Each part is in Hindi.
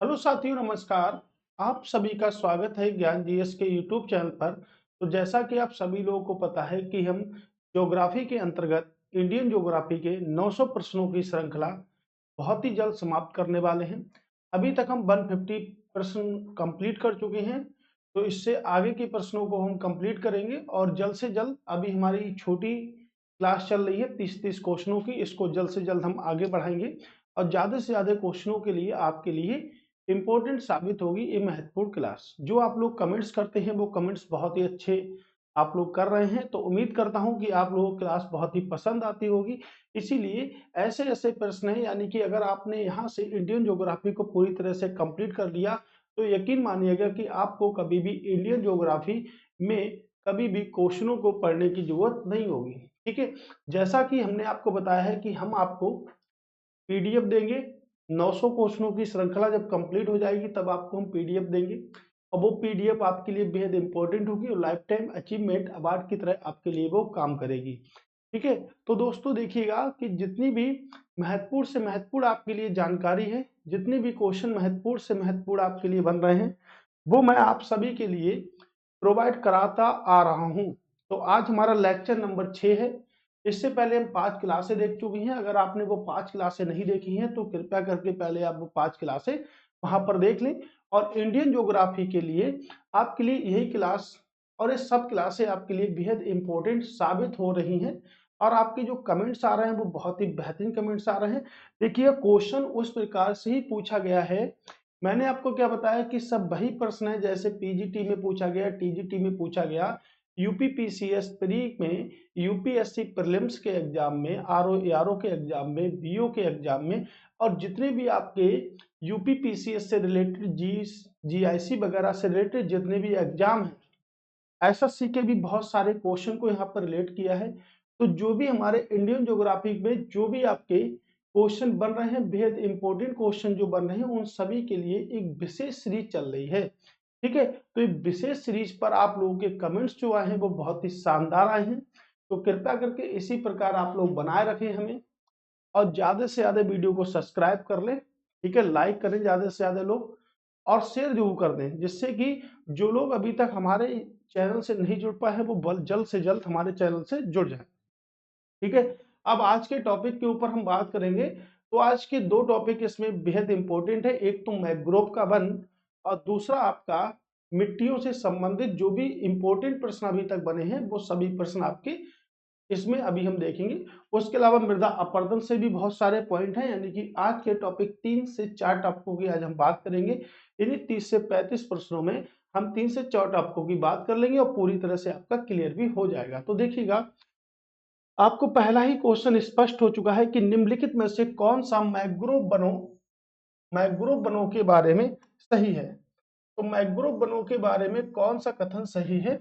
हेलो साथियों, नमस्कार। आप सभी का स्वागत है ज्ञान जीएस के यूट्यूब चैनल पर। तो जैसा कि आप सभी लोगों को पता है कि हम ज्योग्राफी के अंतर्गत इंडियन ज्योग्राफी के 900 प्रश्नों की श्रृंखला बहुत ही जल्द समाप्त करने वाले हैं। अभी तक हम 150 प्रश्न कंप्लीट कर चुके हैं, तो इससे आगे के प्रश्नों को हम कंप्लीट करेंगे और जल्द से जल्द अभी हमारी छोटी क्लास चल रही है 30-30 क्वेश्चनों की, इसको जल्द से जल्द हम आगे बढ़ाएंगे और ज़्यादा से ज़्यादा क्वेश्चनों के लिए आपके लिए इम्पोर्टेंट साबित होगी ये महत्वपूर्ण क्लास। जो आप लोग कमेंट्स करते हैं वो कमेंट्स बहुत ही अच्छे आप लोग कर रहे हैं, तो उम्मीद करता हूं कि आप लोगों को क्लास बहुत ही पसंद आती होगी। इसीलिए ऐसे ऐसे प्रश्न हैं, यानी कि अगर आपने यहाँ से इंडियन ज्योग्राफी को पूरी तरह से कंप्लीट कर लिया तो यकीन मानिएगा कि आपको कभी भी इंडियन ज्योग्राफी में कभी भी क्वेश्चनों को पढ़ने की जरूरत नहीं होगी। ठीक है, जैसा कि हमने आपको बताया है कि हम आपको पीडीएफ देंगे। 900 क्वेश्चनों की श्रृंखला जब कंप्लीट हो जाएगी तब आपको हम पीडीएफ देंगे और वो पीडीएफ आपके लिए बेहद इंपॉर्टेंट होगी और लाइफ टाइम अचीवमेंट अवार्ड की तरह आपके लिए वो काम करेगी। ठीक है, तो दोस्तों देखिएगा कि जितनी भी महत्वपूर्ण से महत्वपूर्ण आपके लिए जानकारी है, जितने भी क्वेश्चन महत्वपूर्ण से महत्वपूर्ण आपके लिए बन रहे हैं, वो मैं आप सभी के लिए प्रोवाइड कराता आ रहा हूं। तो आज हमारा लेक्चर नंबर 6 है। इससे पहले हम 5 क्लासें देख चुके हैं। अगर आपने वो 5 क्लासें नहीं देखी हैं तो कृपया करके पहले आप वो 5 क्लासें वहां पर देख लें। और इंडियन ज्योग्राफी के लिए आपके लिए यही क्लास और ये सब क्लासें आपके लिए बेहद इंपॉर्टेंट साबित हो रही हैं। और आपके जो कमेंट्स आ रहे हैं वो बहुत ही बेहतरीन कमेंट्स आ रहे हैं। देखिए, क्वेश्चन उस प्रकार से ही पूछा गया है। मैंने आपको क्या बताया कि सब वही प्रश्न है जैसे पीजीटी में पूछा गया, टीजीटी में पूछा गया, यूपीपीसीएस प्री में, यूपीएससी प्रीलिम्स के एग्जाम में, आरओ एआरओ के एग्जाम में, बीओ के एग्जाम में और जितने भी आपके यूपीपीसीएस से रिलेटेड जीआईसी वगैरह से रिलेटेड जितने भी एग्जाम हैं, एसएससी के भी बहुत सारे क्वेश्चन को यहाँ पर रिलेट किया है। तो जो भी हमारे इंडियन ज्योग्राफी में जो भी आपके क्वेश्चन बन रहे हैं, बेहद इंपॉर्टेंट क्वेश्चन जो बन रहे हैं, उन सभी के लिए एक विशेष सीरीज चल रही है। ठीक है, तो ये विशेष सीरीज पर आप लोगों के कमेंट्स जो आए हैं वो बहुत ही शानदार आए हैं। तो कृपया करके इसी प्रकार आप लोग बनाए रखें हमें और ज्यादा से ज्यादा वीडियो को सब्सक्राइब कर लें। ठीक है, लाइक करें ज्यादा से ज्यादा लोग और शेयर जरूर कर दें, जिससे कि जो लोग अभी तक हमारे चैनल से नहीं जुड़ पाए हैं वो जल्द से जल्द हमारे चैनल से जुड़ जाएं। ठीक है, अब आज के टॉपिक के ऊपर हम बात करेंगे। तो आज के दो टॉपिक इसमें बेहद इंपॉर्टेंट है। एक तो मैंग्रोव का वन और दूसरा आपका मिट्टियों से संबंधित जो भी इंपॉर्टेंट प्रश्न अभी तक बने हैं वो सभी प्रश्न आपके इसमें अभी हम देखेंगे। उसके अलावा मृदा अपरदन से भी बहुत सारे पॉइंट हैं, यानी कि आज के टॉपिक 3 से 4 टॉपिकों की आज हम बात करेंगे। इन्हीं 30 से 35 प्रश्नों में हम 3 से 4 टॉपिकों की बात कर लेंगे और पूरी तरह से आपका क्लियर भी हो जाएगा। तो देखिएगा, आपको पहला ही क्वेश्चन स्पष्ट हो चुका है कि निम्नलिखित में से कौन सा मैंग्रोव वनों के बारे में सही है। तो मैंग्रोव वनों के बारे में कौन सा कथन सही है,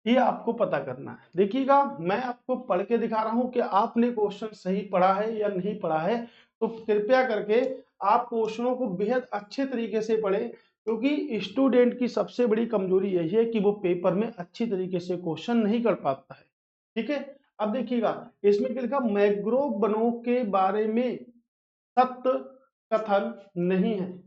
ये आपको पता करना है। देखिएगा, मैं आपको पढ़ के दिखा रहा हूं कि आपने क्वेश्चन सही पढ़ा है या नहीं पढ़ा है। तो कृपया करके आप क्वेश्चनों को बेहद अच्छे तरीके से पढ़ें, क्योंकि स्टूडेंट की सबसे बड़ी कमजोरी यही है कि वो पेपर में अच्छी तरीके से क्वेश्चन नहीं कर पाता है। ठीक है, अब देखिएगा, इसमें क्या लिखा, मैंग्रोव वनों के बारे में सत्य कथन नहीं है।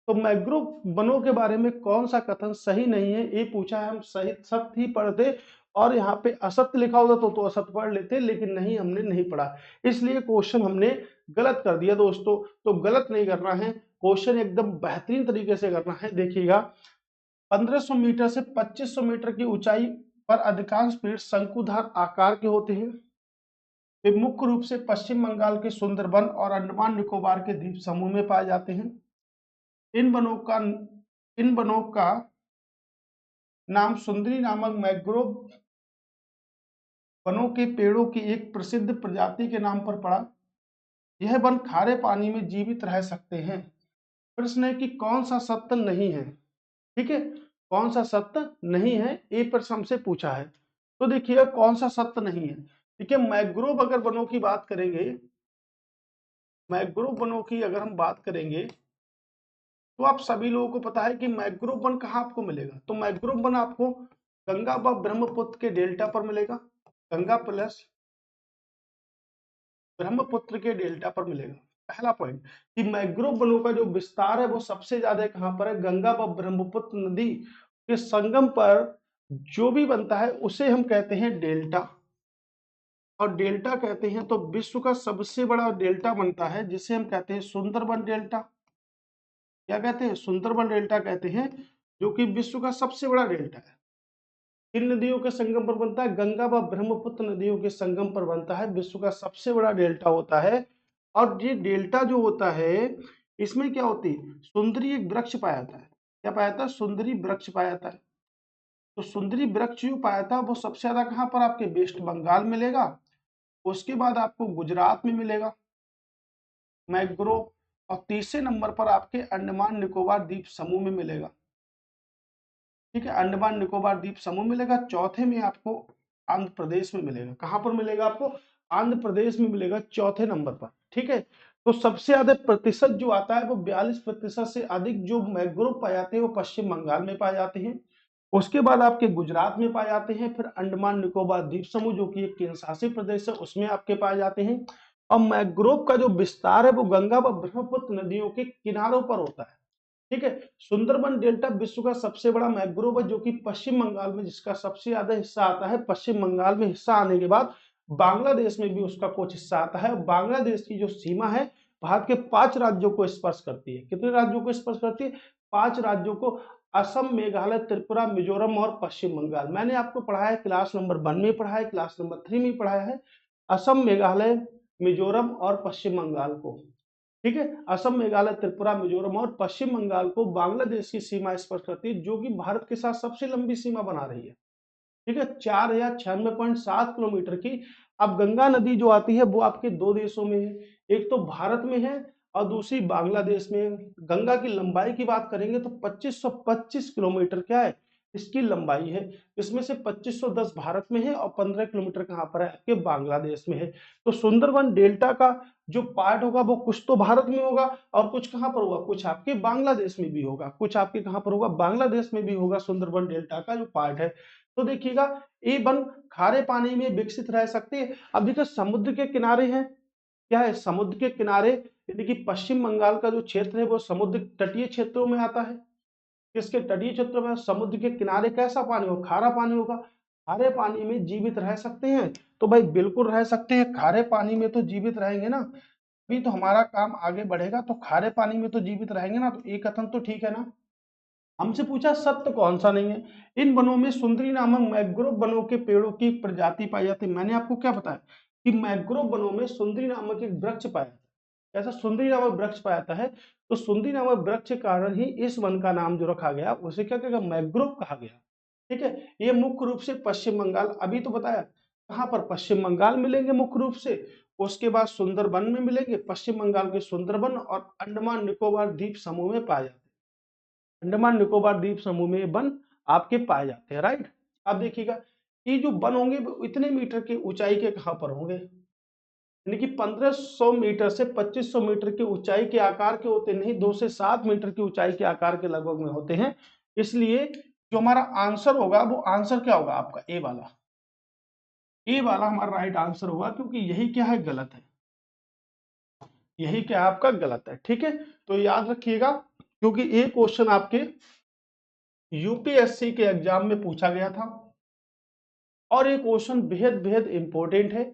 तो मैंग्रोव वनों के बारे में कौन सा कथन सही नहीं है ये पूछा है। हम सही सत्य ही पढ़ते और यहाँ पे असत्य लिखा होता तो असत्य पढ़ लेते, लेकिन नहीं, हमने नहीं पढ़ा, इसलिए क्वेश्चन हमने गलत कर दिया दोस्तों। तो गलत नहीं करना है, क्वेश्चन एकदम बेहतरीन तरीके से करना है। देखिएगा, 1500 मीटर से 2500 मीटर की ऊंचाई पर अधिकांश पेड़ शंकुधार आकार के होते हैं। वे मुख्य रूप से पश्चिम बंगाल के सुंदरबन और अंडमान निकोबार के द्वीप समूह में पाए जाते हैं। इन वनों का इन वनों का नाम सुंदरी नामक मैंग्रोव वनों के पेड़ों की एक प्रसिद्ध प्रजाति के नाम पर पड़ा। यह वन खारे पानी में जीवित रह सकते हैं। प्रश्न है कि कौन सा सत्य नहीं है। ठीक है, कौन सा सत्य नहीं है ये प्रश्न हमसे पूछा है। तो देखिएगा, कौन सा सत्य नहीं है। ठीक है, मैंग्रोव अगर वनों की बात करेंगे, मैंग्रोव वनों की अगर हम बात करेंगे तो आप सभी लोगों को पता है कि मैंग्रोव वन कहाँ आपको मिलेगा। तो मैंग्रोव वन आपको गंगा व ब्रह्मपुत्र के डेल्टा पर मिलेगा। गंगा प्लस ब्रह्मपुत्र के डेल्टा पर मिलेगा। पहला पॉइंट कि मैंग्रोव वनों का जो विस्तार है वो सबसे ज्यादा कहां पर है, गंगा व ब्रह्मपुत्र नदी के संगम पर जो भी बनता है उसे हम कहते हैं डेल्टा। और डेल्टा कहते हैं तो विश्व का सबसे बड़ा डेल्टा बनता है जिसे हम कहते हैं सुंदरबन डेल्टा। क्या कहते हैं, सुंदरबन डेल्टा कहते हैं, जो कि विश्व का सबसे बड़ा डेल्टा है। किन नदियों के संगम पर बनता है, गंगा व ब्रह्मपुत्र नदियों के संगम पर बनता है, विश्व का सबसे बड़ा डेल्टा होता है। और ये डेल्टा जो होता है इसमें क्या होती है, सुंदरी एक वृक्ष पाया जाता है। क्या पाया जाता है, सुंदरी वृक्ष पाया जाता है। तो सुंदरी वृक्ष जो पाया था वो सबसे ज्यादा कहां पर, आपके वेस्ट बंगाल मिलेगा, उसके बाद आपको गुजरात में मिलेगा मैंग्रोव, और तीसरे नंबर पर आपके अंडमान निकोबार द्वीप समूह में मिलेगा। ठीक है, अंडमान निकोबार द्वीप समूह मिलेगा। चौथे में आपको आंध्र प्रदेश में मिलेगा। कहां पर मिलेगा आपको, आंध्र प्रदेश में मिलेगा चौथे नंबर पर। ठीक है, तो सबसे ज्यादा प्रतिशत जो आता है वो 42% से अधिक जो मैंग्रोव पाए जाते हैं वो पश्चिम बंगाल में पाए जाते हैं। उसके बाद आपके गुजरात में पाए जाते हैं, फिर अंडमान निकोबार द्वीप समूह जो कि एक केंद्र शासित प्रदेश है उसमें आपके पाए जाते हैं। और मैंग्रोव का जो विस्तार है वो गंगा व ब्रह्मपुत्र नदियों के किनारों पर होता है। ठीक है, सुंदरबन डेल्टा विश्व का सबसे बड़ा मैंग्रोव है जो कि पश्चिम बंगाल में, जिसका सबसे ज्यादा हिस्सा आता है पश्चिम बंगाल में। हिस्सा आने के बाद बांग्लादेश में भी उसका कुछ हिस्सा आता है। बांग्लादेश की जो सीमा है भारत के 5 राज्यों को स्पर्श करती है। कितने राज्यों को स्पर्श करती है, 5 राज्यों को, असम, मेघालय, त्रिपुरा, मिजोरम और पश्चिम बंगाल। मैंने आपको पढ़ाया है, क्लास नंबर 1 में पढ़ा है, क्लास नंबर 3 में पढ़ाया है, असम, मेघालय, मिजोरम और पश्चिम बंगाल को। ठीक है, असम, मेघालय, त्रिपुरा, मिजोरम और पश्चिम बंगाल को बांग्लादेश की सीमा स्पर्श करती है, जो कि भारत के साथ सबसे लंबी सीमा बना रही है। ठीक है, 4096.7 किलोमीटर की। अब गंगा नदी जो आती है वो आपके 2 देशों में है, एक तो भारत में है और दूसरी बांग्लादेश में है। गंगा की लंबाई की बात करेंगे तो 2525 किलोमीटर क्या है, इसकी लंबाई है। इसमें से 2510 भारत में है और 15 किलोमीटर कहां पर है, आपके बांग्लादेश में है। तो सुंदरबन डेल्टा का जो पार्ट होगा वो कुछ तो भारत में होगा और कुछ कहां पर होगा, कुछ आपके बांग्लादेश में भी होगा, कुछ आपके कहां पर होगा, बांग्लादेश में भी होगा सुंदरबन डेल्टा का जो पार्ट है। तो देखिएगा, ये वन खारे पानी में विकसित रह सकते हैं। अब देखिए समुद्र के किनारे हैं, क्या है, समुद्र के किनारे, यानी कि पश्चिम बंगाल का जो क्षेत्र है वो समुद्र तटीय क्षेत्रों में आता है। किसके तटीय क्षेत्रों में, समुद्र के किनारे कैसा पानी होगा, खारा पानी होगा। खारे पानी में जीवित रह सकते हैं, तो भाई बिल्कुल रह सकते हैं, खारे पानी में तो जीवित रहेंगे ना, अभी तो हमारा काम आगे बढ़ेगा। तो खारे पानी में तो जीवित रहेंगे ना, तो एक कथन तो ठीक है ना। हमसे पूछा सत्य कौन सा नहीं है, इन वनों में सुंदरी नामक मैंग्रोव वनों के पेड़ों की प्रजाति पाई जाती है। मैंने आपको क्या बताया कि मैंग्रोव वनों में सुंदरी नामक एक वृक्ष पाया जाता है। ऐसा सुंदरी नामक वृक्ष पाया जाता है, तो सुंदरी नामक वृक्ष के कारण ही इस वन का नाम जो रखा गया उसे क्या कहा, मैंग्रोव कहा गया। ठीक है, ये मुख्य रूप से पश्चिम बंगाल, अभी तो बताया कहां पर, पश्चिम बंगाल मिलेंगे मुख्य रूप से, उसके बाद सुंदरबन में मिलेंगे, पश्चिम बंगाल के सुंदरबन और अंडमान निकोबार द्वीप समूह में पाए जाते हैं। अंडमान निकोबार द्वीप समूह में ये वन आपके पाए जाते हैं, राइट। अब देखिएगा, ये जो वन होंगे वो इतने मीटर की ऊंचाई के कहां पर होंगे, यानी कि 1500 मीटर से 2500 मीटर की ऊंचाई के आकार के होते नहीं, 2 से 7 मीटर की ऊंचाई के आकार के लगभग में होते हैं। इसलिए जो हमारा आंसर होगा वो आंसर क्या होगा आपका, ए वाला। ए वाला हमारा राइट आंसर होगा, क्योंकि यही क्या है, गलत है। यही क्या है आपका, गलत है। ठीक है, तो याद रखिएगा, क्योंकि ये क्वेश्चन आपके यूपीएससी के एग्जाम में पूछा गया था और ये क्वेश्चन बेहद बेहद इंपॉर्टेंट है।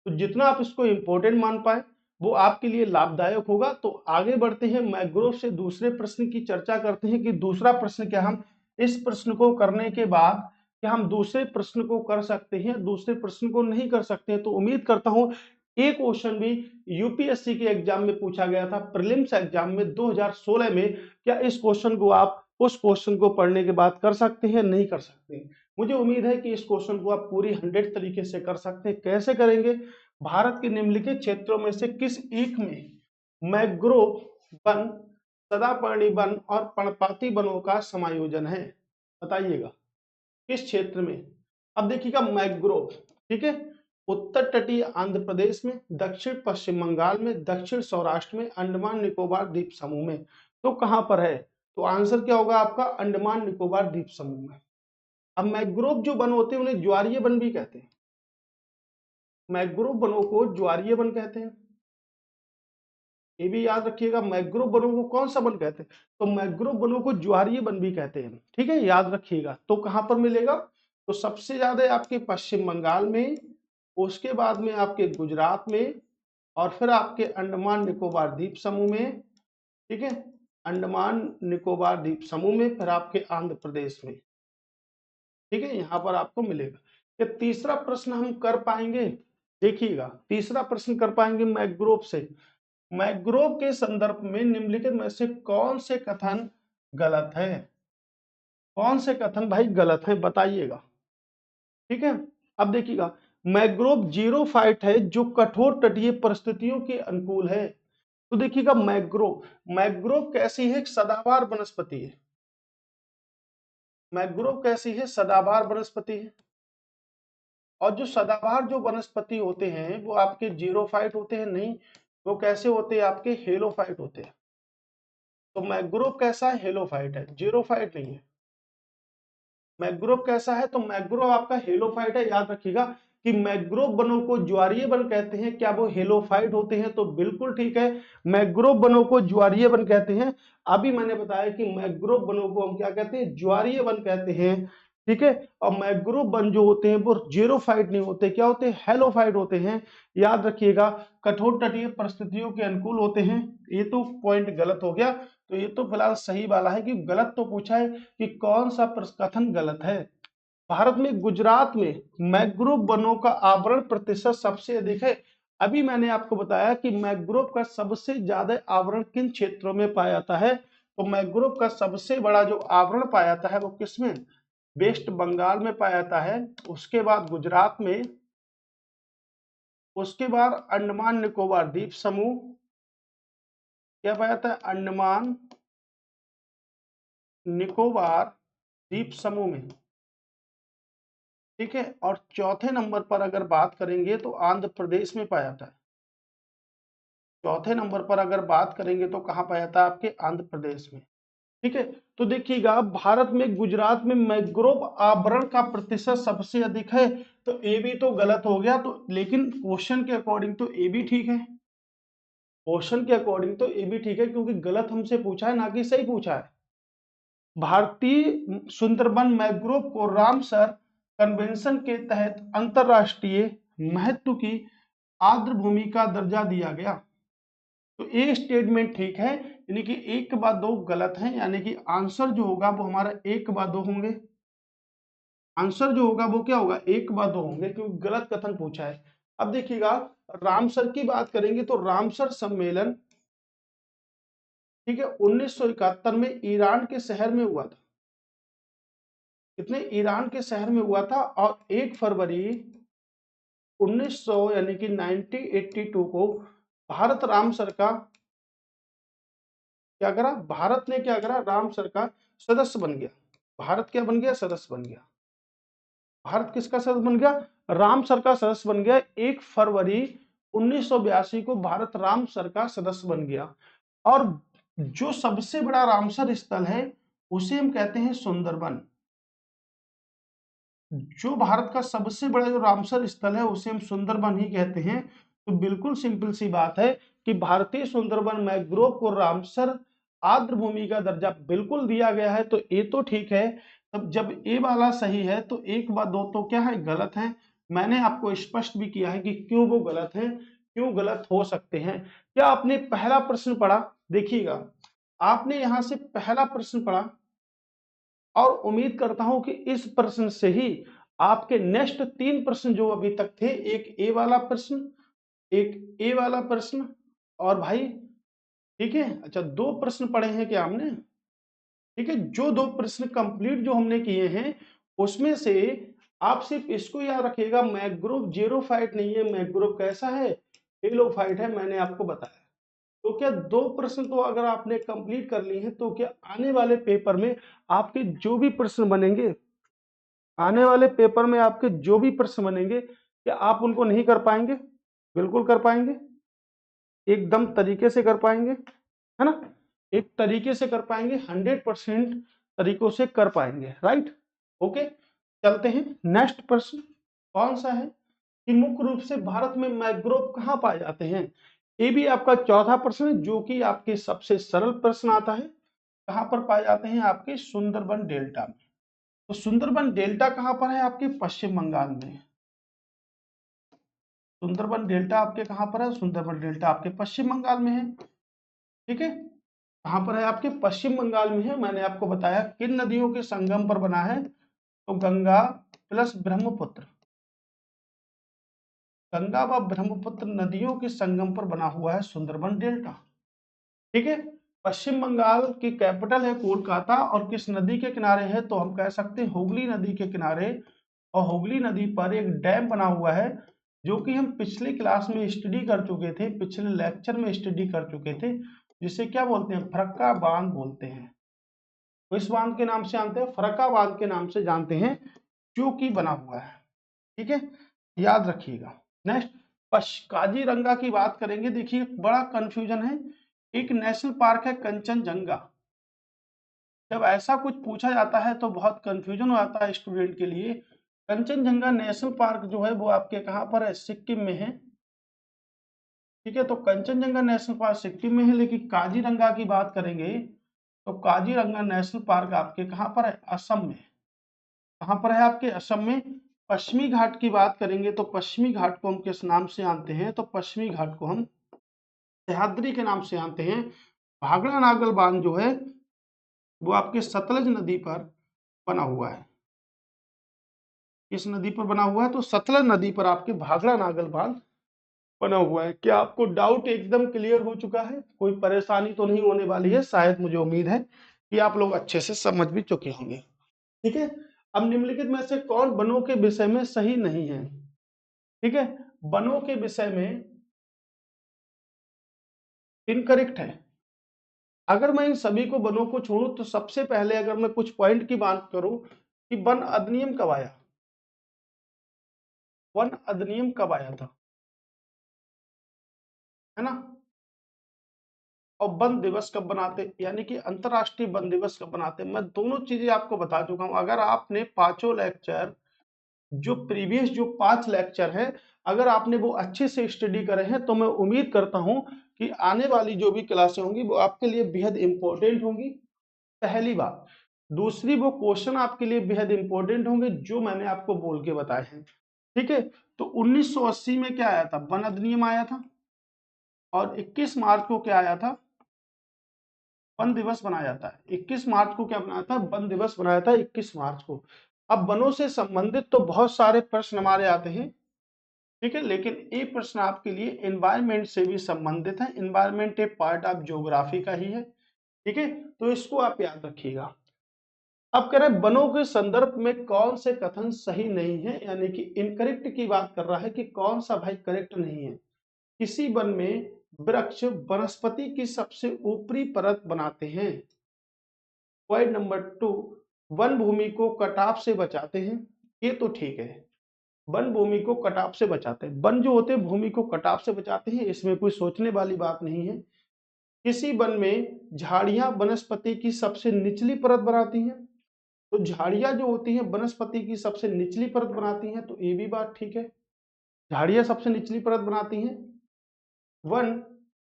तो जितना आप इसको इंपॉर्टेंट मान पाए वो आपके लिए लाभदायक होगा। तो आगे बढ़ते हैं, मैंग्रोव से दूसरे प्रश्न की चर्चा करते हैं कि दूसरा प्रश्न क्या, हम इस प्रश्न को करने के बाद क्या हम दूसरे प्रश्न को कर सकते हैं, दूसरे प्रश्न को नहीं कर सकते हैं। तो उम्मीद करता हूं एक क्वेश्चन भी यूपीएससी के एग्जाम में पूछा गया था, प्रीलिम्स एग्जाम में 2016 में, क्या इस क्वेश्चन को आप उस क्वेश्चन को पढ़ने के बाद कर सकते हैं, नहीं कर सकते हैं। मुझे उम्मीद है कि इस क्वेश्चन को आप पूरी 100 तरीके से कर सकते हैं। कैसे करेंगे, भारत के निम्नलिखित क्षेत्रों में से किस एक में मैंग्रोव वन, सदापर्णी वन और पर्णपाती वनों का समायोजन है, बताइएगा किस क्षेत्र में। अब देखिएगा मैंग्रोव, ठीक है, उत्तर तटीय आंध्र प्रदेश में, दक्षिण पश्चिम बंगाल में, दक्षिण सौराष्ट्र में, अंडमान निकोबार द्वीप समूह में। तो कहां पर है, तो आंसर क्या होगा आपका, अंडमान निकोबार द्वीप समूह में। अब मैंग्रोव जो वन होते हैं उन्हें ज्वारीय वन भी कहते हैं, मैंग्रोव वनों को ज्वारीय वन कहते हैं। ये भी याद रखिएगा। मैंग्रोव वनों को कौन सा वन कहते हैं? तो मैंग्रोव वनों को ज्वारीय वन भी कहते हैं, ठीक है, याद रखिएगा। तो कहां पर मिलेगा? तो सबसे ज्यादा आपके पश्चिम बंगाल में, उसके बाद में आपके गुजरात में, और फिर आपके अंडमान निकोबार द्वीप समूह में, ठीक है, अंडमान निकोबार द्वीप समूह में, फिर आपके आंध्र प्रदेश में, ठीक है, यहां पर आपको मिलेगा। ये तीसरा प्रश्न हम कर पाएंगे, देखिएगा, तीसरा प्रश्न कर पाएंगे मैंग्रोव से। मैंग्रोव के संदर्भ में निम्नलिखित में से कौन से कथन गलत है? कौन से कथन भाई गलत है, बताइएगा, ठीक है। अब देखिएगा, मैंग्रोव जीरोफाइट है जो कठोर तटीय परिस्थितियों के अनुकूल है। तो देखिएगा, मैंग्रोव, मैंग्रोव कैसी है? सदाबहार वनस्पति है। मैंग्रोव कैसी है? सदाबहार वनस्पति है। और जो सदाबहार जो वनस्पति होते हैं वो आपके जीरोफाइट होते हैं? नहीं, वो कैसे होते हैं? आपके हेलोफाइट होते हैं। तो मैंग्रोव कैसा है? हेलोफाइट है, जीरोफाइट नहीं है। मैंग्रोव कैसा है? तो मैंग्रोव आपका हेलोफाइट है। याद रखिएगा कि मैंग्रोव वनों को ज्वारीय वन कहते हैं, क्या वो हेलोफाइट होते हैं? तो बिल्कुल ठीक है, मैंग्रोव वनों को ज्वारीय वन कहते हैं। अभी मैंने बताया कि मैंग्रोव वनों को हम क्या कहते हैं? ज्वारीय वन कहते हैं, ठीक है। और मैंग्रोव वन जो होते हैं वो जीरोफाइट नहीं होते, क्या होते हैं? हेलोफाइट होते हैं। याद रखिएगा, कठोर तटीय परिस्थितियों के अनुकूल होते हैं। ये तो पॉइंट गलत हो गया। तो ये तो फिलहाल सही वाला है कि गलत तो पूछा है कि कौन सा कथन गलत है। भारत में गुजरात में मैंग्रोव वनों का आवरण प्रतिशत सबसे अधिक है। अभी मैंने आपको बताया कि मैंग्रोव का सबसे ज्यादा आवरण किन क्षेत्रों में पाया जाता है। तो मैंग्रोव का सबसे बड़ा जो आवरण पाया जाता है वो किसमें? वेस्ट बंगाल में पाया जाता है, उसके बाद गुजरात में, उसके बाद अंडमान निकोबार द्वीप समूह, क्या पाया जाता है? अंडमान निकोबार द्वीप समूह में, ठीक है। और चौथे नंबर पर अगर बात करेंगे तो आंध्र प्रदेश में पाया जाता है। चौथे नंबर पर अगर बात करेंगे तो कहां पाया जाता है? आपके आंध्र प्रदेश में, ठीक है। तो देखिएगा, भारत में गुजरात में मैंग्रोव आवरण का प्रतिशत सबसे अधिक है। तो ए भी तो गलत हो गया। तो लेकिन क्वेश्चन के अकॉर्डिंग तो ए भी ठीक है, क्वेश्चन के अकॉर्डिंग तो ए भी ठीक है, क्योंकि गलत हमसे पूछा है ना कि सही पूछा है। भारतीय सुंदरबन मैंग्रोव को रामसर कन्वेंशन के तहत अंतरराष्ट्रीय महत्व की आर्द्र भूमि का दर्जा दिया गया। तो ये स्टेटमेंट ठीक है, यानी कि एक के बाद दो गलत हैं, यानी कि आंसर जो होगा वो हमारा एक के बाद दो होंगे। आंसर जो होगा वो क्या होगा? एक के बाद दो होंगे, क्योंकि गलत कथन पूछा है। अब देखिएगा, रामसर की बात करेंगे तो रामसर सम्मेलन, ठीक है, 1971 में ईरान के शहर में हुआ था। कितने? ईरान के शहर में हुआ था। और 1 फरवरी 1900 यानी कि 1982 को भारत रामसर का क्या करा? भारत ने क्या करा? रामसर का सदस्य बन गया। भारत क्या बन गया? सदस्य बन गया। भारत किसका सदस्य बन गया? रामसर का सदस्य बन गया। 1 फरवरी 1982 को भारत रामसर का सदस्य बन गया। और जो सबसे बड़ा रामसर स्थल है उसे हम कहते हैं सुंदरबन। जो भारत का सबसे बड़ा जो रामसर स्थल है उसे हम सुंदरबन ही कहते हैं। तो बिल्कुल सिंपल सी बात है कि भारतीय सुंदरबन मैंग्रोव को रामसर आर्द्र भूमि का दर्जा बिल्कुल दिया गया है। तो ये तो ठीक है। तब जब ए वाला सही है तो एक व दो तो क्या है? गलत है। मैंने आपको स्पष्ट भी किया है कि क्यों वो गलत है, क्यों गलत हो सकते हैं। क्या आपने पहला प्रश्न पढ़ा? देखिएगा, आपने यहां से पहला प्रश्न पढ़ा और उम्मीद करता हूं कि इस प्रश्न से ही आपके नेक्स्ट 3 प्रश्न जो अभी तक थे, एक ए वाला प्रश्न, एक ए वाला प्रश्न, और भाई, ठीक है, अच्छा 2 प्रश्न पढ़े हैं क्या हमने? ठीक है, जो 2 प्रश्न कंप्लीट जो हमने किए हैं उसमें से आप सिर्फ इसको याद रखिएगा, मैंग्रोव जीरोफाइट नहीं है, मैंग्रोव कैसा है? हेलोफाइट है, मैंने आपको बताया। तो क्या 2 प्रश्न तो अगर आपने कंप्लीट कर लिए हैं तो क्या आने वाले पेपर में आपके जो भी प्रश्न बनेंगे, आने वाले पेपर में आपके जो भी प्रश्न बनेंगे, क्या आप उनको नहीं कर पाएंगे? बिल्कुल कर पाएंगे, एकदम तरीके से कर पाएंगे, है ना? एक तरीके से कर पाएंगे, 100% तरीकों से कर पाएंगे, राइट? ओके, चलते हैं नेक्स्ट प्रश्न। कौन सा है कि मुख्य रूप से भारत में मैंग्रोव कहाँ पाए जाते हैं? ये भी आपका चौथा प्रश्न है, जो कि आपके सबसे सरल प्रश्न आता है। कहां पर पाए जाते हैं? आपके सुंदरबन डेल्टा में। तो सुंदरबन डेल्टा कहां पर है? आपके पश्चिम बंगाल में। सुंदरबन डेल्टा आपके कहां पर है? सुंदरबन डेल्टा आपके पश्चिम बंगाल में है। ठीक है, कहां पर है? आपके पश्चिम बंगाल में है। मैंने आपको बताया किन नदियों के संगम पर बना है, तो गंगा प्लस ब्रह्मपुत्र, गंगा व ब्रह्मपुत्र नदियों के संगम पर बना हुआ है सुंदरबन डेल्टा। ठीक है, पश्चिम बंगाल की कैपिटल है कोलकाता, और किस नदी के किनारे है? तो हम कह सकते हैं हुगली नदी के किनारे। और हुगली नदी पर एक डैम बना हुआ है, जो कि हम पिछले क्लास में स्टडी कर चुके थे, पिछले लेक्चर में स्टडी कर चुके थे, जिसे क्या बोलते हैं? फरक्का बांध बोलते हैं। तो इस बांध के नाम से जानते हैं, फरक्का बांध के नाम से जानते हैं, जो कि बना हुआ है। ठीक है, याद रखिएगा। नेक्स्ट काजीरंगा की बात करेंगे। देखिए बड़ा कंफ्यूजन है, एक नेशनल पार्क है कंचनजंगा। जब ऐसा कुछ पूछा जाता है तो बहुत कंफ्यूजन हो जाता है स्टूडेंट के लिए। कंचनजंगा नेशनल पार्क जो है वो आपके कहाँ पर है? सिक्किम में है। ठीक है, तो कंचनजंगा नेशनल पार्क सिक्किम में है, लेकिन काजीरंगा की बात करेंगे तो काजीरंगा नेशनल पार्क आपके कहाँ पर है? असम में। कहाँ पर है? आपके असम में। पश्चिमी घाट की बात करेंगे तो पश्चिमी घाट को हम किस नाम से जानते हैं? तो पश्चिमी घाट को हम सह्याद्री के नाम से जानते हैं। भाखड़ा नागल बांध जो है वो आपके सतलज नदी पर बना हुआ है। किस नदी पर बना हुआ है? तो सतलज नदी पर आपके भाखड़ा नागल बांध बना हुआ है। क्या आपको डाउट एकदम क्लियर हो चुका है? कोई परेशानी तो नहीं होने वाली है? शायद मुझे उम्मीद है कि आप लोग अच्छे से समझ भी चुके होंगे। ठीक है, अब निम्नलिखित में से कौन वनों के विषय में सही नहीं है? ठीक है, वनों के विषय में इनकरेक्ट है। अगर मैं इन सभी को वनों को छोड़ूं तो सबसे पहले अगर मैं कुछ पॉइंट की बात करूं कि वन अधिनियम कब आया? वन अधिनियम कब आया था? है ना? और वन दिवस कब बनाते, यानी कि अंतरराष्ट्रीय वन दिवस कब बनाते? मैं दोनों चीजें आपको बता चुका हूं। अगर आपने पांचों लेक्चर, जो प्रीवियस जो 5 लेक्चर है, अगर आपने वो अच्छे से स्टडी करे हैं तो मैं उम्मीद करता हूं कि आने वाली जो भी क्लासें होंगी वो आपके लिए बेहद इंपॉर्टेंट होंगी। पहली बात। दूसरी, वो क्वेश्चन आपके लिए बेहद इंपॉर्टेंट होंगे जो मैंने आपको बोल के बताए हैं। ठीक है, तो 1980 में क्या आया था? वन अधिनियम आया था। और 21 मार्च को क्या आया था? वन दिवस बनाया जाता है। 21 मार्च को क्या बनाया था? वन दिवस बनाया था 21 मार्च को। अब वनों से संबंधित तो बहुत सारे प्रश्न हमारे आते हैं। ठीक है, लेकिन ये प्रश्न आपके लिए एनवायरमेंट से भी संबंधित है। एनवायरमेंट एक पार्ट ऑफ ज्योग्राफी का ही है। ठीक है, तो इसको आप याद रखिएगा। अब कह रहे हैं वनों के संदर्भ में कौन से कथन सही नहीं है, यानी कि इनकरेक्ट की बात कर रहा है कि कौन सा भाई करेक्ट नहीं है। किसी वन में वृक्ष वनस्पति की सबसे ऊपरी परत बनाते हैं। पॉइंट नंबर 2, वन भूमि को कटाव से बचाते हैं। ये तो ठीक है, वन भूमि को कटाव से बचाते हैं। वन जो होते हैं भूमि को कटाव से बचाते हैं, इसमें कोई सोचने वाली बात नहीं है। किसी वन में झाड़ियां वनस्पति की सबसे निचली परत बनाती हैं। तो झाड़ियां जो होती हैं वनस्पति की सबसे निचली परत बनाती हैं, तो ये भी बात ठीक है, झाड़ियां सबसे निचली परत बनाती हैं। वन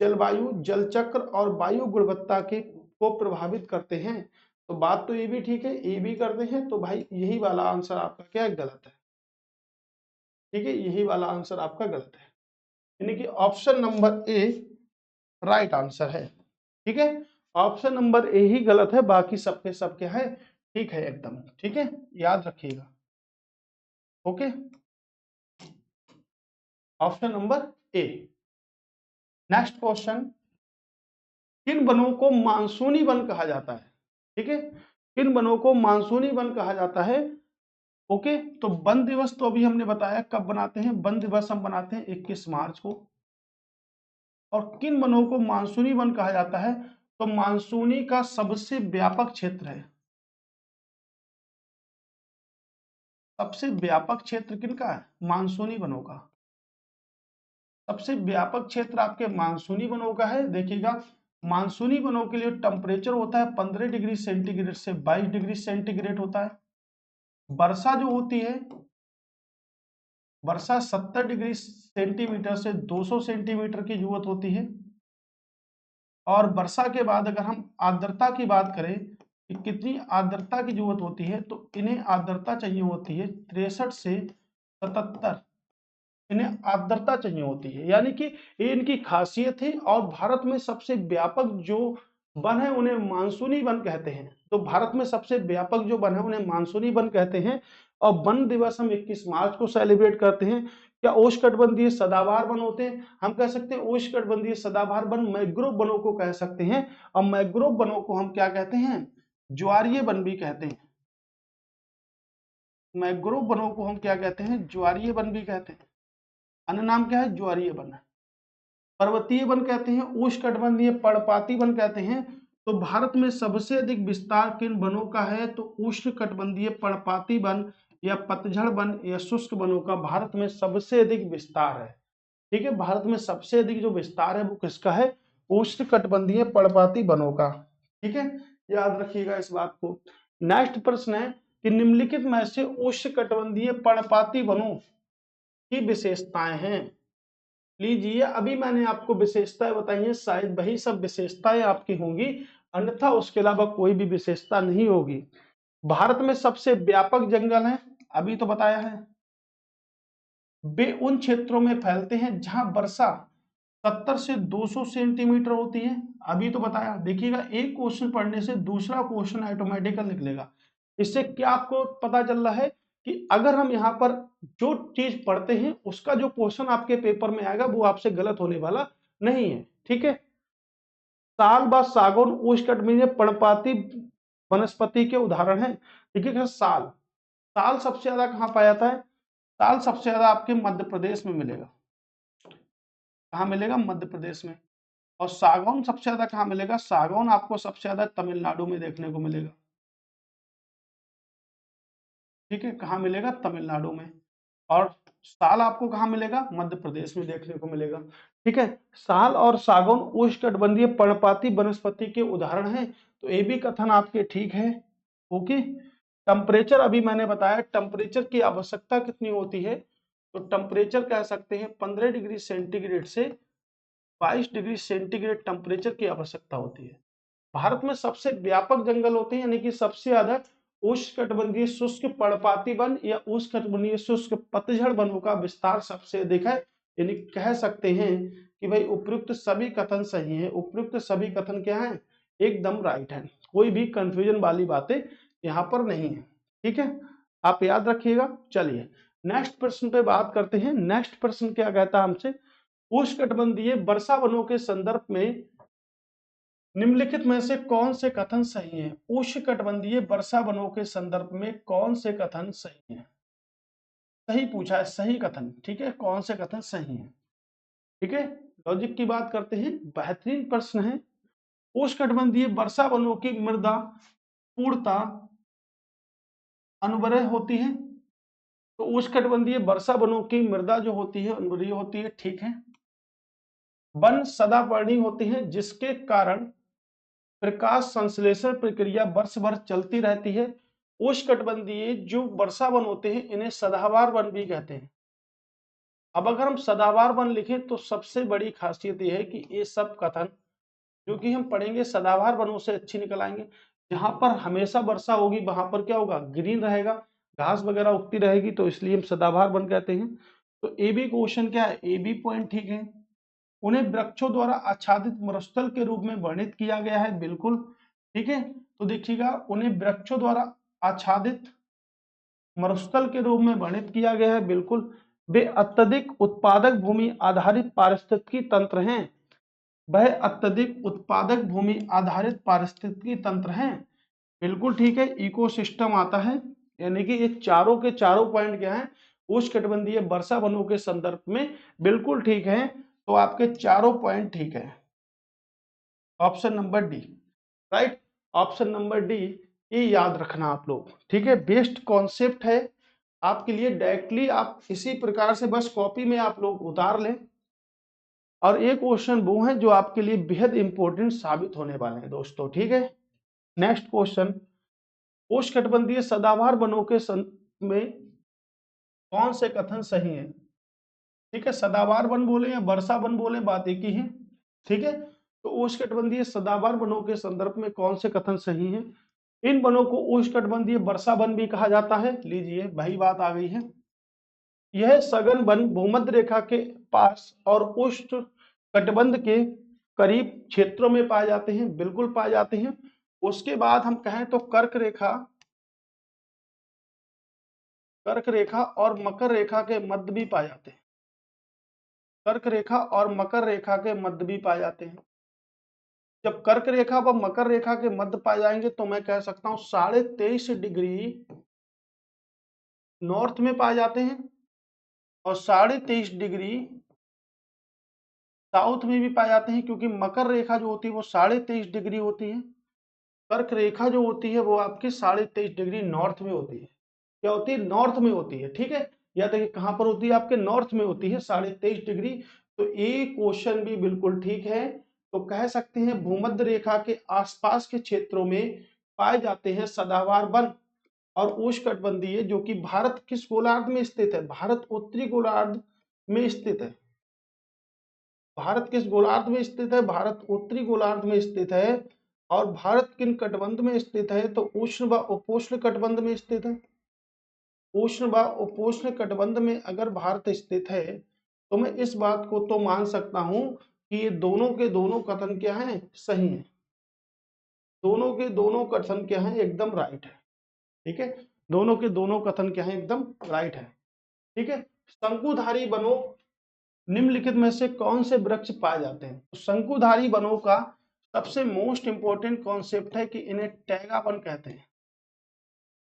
जलवायु, जलचक्र और वायु गुणवत्ता के को प्रभावित करते हैं, तो बात तो ये भी ठीक है, ये भी करते हैं। तो भाई यही वाला आंसर आपका क्या है? गलत है। ठीक है, यही वाला आंसर आपका गलत है, यानी कि option number A right answer है। ठीक है, ऑप्शन नंबर ए ही गलत है, बाकी सबके सब क्या है? ठीक है एकदम। ठीक है, याद रखिएगा। Okay, option number A. Next question, किन वनों को मानसूनी वन कहा जाता है? ठीक है, किन वनों को मानसूनी वन कहा जाता है? ओके, तो वन दिवस तो अभी हमने बताया कब बनाते हैं। वन दिवस हम बनाते हैं 21 मार्च को। और किन वनों को मानसूनी वन कहा जाता है? तो मानसूनी का सबसे व्यापक क्षेत्र है। सबसे व्यापक क्षेत्र किनका है? मानसूनी वनों का। सबसे व्यापक क्षेत्र आपके मानसूनी वनों का है। देखिएगा, मानसूनी वनों के लिए टेम्परेचर होता है 15 डिग्री सेंटीग्रेड से 22 डिग्री सेंटीग्रेड होता है। वर्षा जो होती है वर्षा 70 डिग्री सेंटीमीटर से 200 सेंटीमीटर की जरूरत होती है। और वर्षा के बाद अगर हम आर्द्रता की बात करें कि कितनी आर्द्रता की जरूरत होती है, तो इन्हें आर्द्रता चाहिए होती है 63 से 77, इन्हें आर्द्रता चाहिए होती है। यानी कि ये इनकी खासियत है। और भारत में सबसे व्यापक जो वन है उन्हें मानसूनी वन कहते हैं। तो भारत में सबसे व्यापक जो वन है उन्हें मानसूनी वन कहते हैं। और वन दिवस हम 21 मार्च को सेलिब्रेट करते हैं। क्या उष्णकटिबंधीय सदाबहार वन होते हैं? हम कह सकते हैं उष्णकटिबंधीय सदाबहार वन मैंग्रोव वनों को कह सकते हैं। और मैंग्रोव वनों को हम क्या कहते हैं? ज्वारीय वन भी कहते हैं। मैंग्रोव वनों को हम क्या कहते हैं? ज्वारीय वन भी कहते हैं। अन्य नाम क्या है? ज्वारीय वन है। पर्वतीय वन कहते हैं, उष्णकटिबंधीय पर्णपाती वन कहते हैं। तो भारत में सबसे अधिक विस्तार किन वनों का है? तो उष्णकटिबंधीय पर्णपाती वन या पतझड़ वन या शुष्क वनों का भारत में सबसे अधिक विस्तार है। ठीक है, भारत में सबसे अधिक जो विस्तार है वो किसका है? उष्णकटिबंधीय पर्णपाती वनों का। ठीक है, याद रखिएगा इस बात को। नेक्स्ट प्रश्न है कि निम्नलिखित में से उष्णकटिबंधीय पर्णपाती वनों की विशेषताएं हैं। लीजिए, अभी मैंने आपको विशेषताएं बताई हैं, शायद वही सब विशेषताएं आपकी होंगी, अन्यथा उसके अलावा कोई भी विशेषता नहीं होगी। भारत में सबसे व्यापक जंगल है, अभी तो बताया है। वे उन क्षेत्रों में फैलते हैं जहां वर्षा 70 से 200 सेंटीमीटर होती है, अभी तो बताया। देखिएगा, एक क्वेश्चन पढ़ने से दूसरा क्वेश्चन ऑटोमेटिकल निकलेगा। इससे क्या आपको पता चल रहा है कि अगर हम यहाँ पर जो चीज पढ़ते हैं उसका जो क्वेश्चन आपके पेपर में आएगा वो आपसे गलत होने वाला नहीं है। ठीक है, साल व सागौन उष्णकटिबंधीय पर्णपाती वनस्पति के उदाहरण है। देखिएगा, साल साल सबसे ज्यादा कहाँ पाया जाता है? साल सबसे ज्यादा आपके मध्य प्रदेश में मिलेगा। कहाँ मिलेगा? मध्य प्रदेश में। और सागौन सबसे ज्यादा कहाँ मिलेगा? सागौन आपको सबसे ज्यादा तमिलनाडु में देखने को मिलेगा। ठीक है, कहाँ मिलेगा? तमिलनाडु में। और साल आपको कहाँ मिलेगा? मध्य प्रदेश में देखने को मिलेगा। ठीक है, साल और सागौन उष्णकटिबंधीय पर्णपाती वनस्पति के उदाहरण हैं। तो ये भी कथन आपके ठीक है। ओके, टेम्परेचर अभी मैंने बताया, टेम्परेचर की आवश्यकता कितनी होती है? तो टेम्परेचर कह सकते हैं 15 डिग्री सेंटीग्रेड से 22 डिग्री सेंटीग्रेड टेम्परेचर की आवश्यकता होती है। भारत में सबसे व्यापक जंगल होते हैं, यानी कि सबसे ज्यादा उष्णकटिबंधीय शुष्क पर्णपाती वन या उष्णकटिबंधीय शुष्क पतझड़ वनों का विस्तार सबसे अधिक है। यानी कह सकते हैं कि भाई उपयुक्त सभी कथन सही है। उपयुक्त सभी कथन क्या है? एकदम राइट है। कोई भी कंफ्यूजन वाली बातें यहाँ पर नहीं है। ठीक है, आप याद रखिएगा। चलिए नेक्स्ट प्रश्न पे बात करते हैं। नेक्स्ट प्रश्न क्या कहता है हमसे? उष्णकटिबंधीय वर्षा वनों के संदर्भ में निम्नलिखित में से कौन से कथन सही हैं? उष्णकटिबंधीय वर्षा वनों के संदर्भ में कौन से कथन सही हैं? सही पूछा है, सही कथन। ठीक है, कौन से कथन सही हैं? ठीक है, लॉजिक की बात करते हैं। बेहतरीन प्रश्न है। उष्णकटिबंधीय वर्षा वनों की मृदा पूर्णता अनुवरय होती है। तो उष्णकटिबंधीय वर्षा वनों की मृदा जो होती है अनुवरीय होती है। ठीक है, वन सदापर्णी होते हैं जिसके कारण प्रकाश संश्लेषण प्रक्रिया वर्ष भर चलती रहती है। उष्णकटिबंधीय जो वर्षा वन होते हैं इन्हें सदाबहार वन भी कहते हैं। अब अगर हम सदाबहार वन लिखें तो सबसे बड़ी खासियत यह है कि ये सब कथन जो कि हम पढ़ेंगे सदाबहार वनों से अच्छी निकल आएंगे। जहां पर हमेशा वर्षा होगी वहां पर क्या होगा? ग्रीन रहेगा, घास वगैरह उगती रहेगी, तो इसलिए हम सदाबहार वन कहते हैं। तो ए बी क्वेश्चन क्या है? ए बी पॉइंट ठीक है। उन्हें वृक्षों द्वारा आच्छादित मरुस्थल के रूप में वर्णित किया गया है। बिल्कुल ठीक है, तो देखिएगा, उन्हें वृक्षों द्वारा आच्छादित मरुस्थल के रूप में वर्णित किया गया है। बिल्कुल, वे अत्यधिक उत्पादक भूमि आधारित पारिस्थितिकी तंत्र हैं। वह अत्यधिक उत्पादक भूमि आधारित पारिस्थितिकी तंत्र हैं। बिल्कुल ठीक है, इकोसिस्टम आता है। यानी कि ये चारों के चारों पॉइंट क्या है? उष्णकटिबंधीय वर्षा वनों के संदर्भ में बिल्कुल ठीक है। तो आपके चारों पॉइंट ठीक है। Option number D, right. Option number D, ये याद रखना आप लोग। ठीक है, बेस्ट कॉन्सेप्ट है आपके लिए। डायरेक्टली आप इसी प्रकार से बस कॉपी में आप लोग उतार लें। और एक क्वेश्चन वो है जो आपके लिए बेहद इंपॉर्टेंट साबित होने वाले हैं दोस्तों। ठीक है, नेक्स्ट क्वेश्चन, उष्णकटिबंधीय सदाबहार वनों के में कौन से कथन सही है? ठीक है, सदाबहार वन बोले या वर्षा वन बोले, बात एक ही है। ठीक है, तो उष्णकटिबंधीय सदाबहार वनों के संदर्भ में कौन से कथन सही हैं? इन वनों को उष्णकटिबंधीय वर्षा वन भी कहा जाता है। लीजिए, वही बात आ गई है। यह सघन वन भूमध्य रेखा के पास और उष्ण कटिबंध के करीब क्षेत्रों में पाए जाते हैं, बिल्कुल पाए जाते हैं। उसके बाद हम कहें तो कर्क रेखा और मकर रेखा के मध्य भी पाए जाते हैं। कर्क रेखा और मकर रेखा के मध्य भी पाए जाते हैं। जब कर्क रेखा व मकर रेखा के मध्य पाए जाएंगे तो मैं कह सकता हूं 23.5 डिग्री नॉर्थ में पाए जाते हैं और 23.5 डिग्री साउथ में भी पाए जाते हैं, क्योंकि मकर रेखा जो होती है वो 23.5 डिग्री होती है। कर्क रेखा जो होती है वो आपकी 23.5 डिग्री नॉर्थ में होती है। क्या होती है? नॉर्थ में होती है। ठीक है, या देखिए कहां पर होती है? आपके नॉर्थ में होती है 23.5 डिग्री। तो ये क्वेश्चन भी बिल्कुल ठीक है। तो कह सकते हैं भूमध्य रेखा के आसपास के क्षेत्रों में पाए जाते हैं सदाबहार वन और उष्णकटिबंधीय, जो कि भारत किस गोलार्ध में स्थित है? भारत उत्तरी गोलार्ध में स्थित है। भारत किस गोलार्ध में स्थित है? भारत उत्तरी गोलार्ध में स्थित है। और भारत किन कटिबंध में स्थित है? तो उष्ण व उपोष्ण कटिबंध में स्थित है। उष्ण व उपोष्ण कटिबंध में अगर भारत स्थित है तो मैं इस बात को तो मान सकता हूं कि ये दोनों के दोनों कथन क्या हैं? सही हैं। दोनों के दोनों कथन क्या हैं? एकदम राइट है। ठीक है, दोनों के दोनों कथन क्या हैं? एकदम राइट है। ठीक है, शंकुधारी वनों निम्नलिखित में से कौन से वृक्ष पाए जाते हैं? तो शंकुधारी वनों का सबसे मोस्ट इंपोर्टेंट कॉन्सेप्ट है कि इन्हें टैगा वन कहते हैं।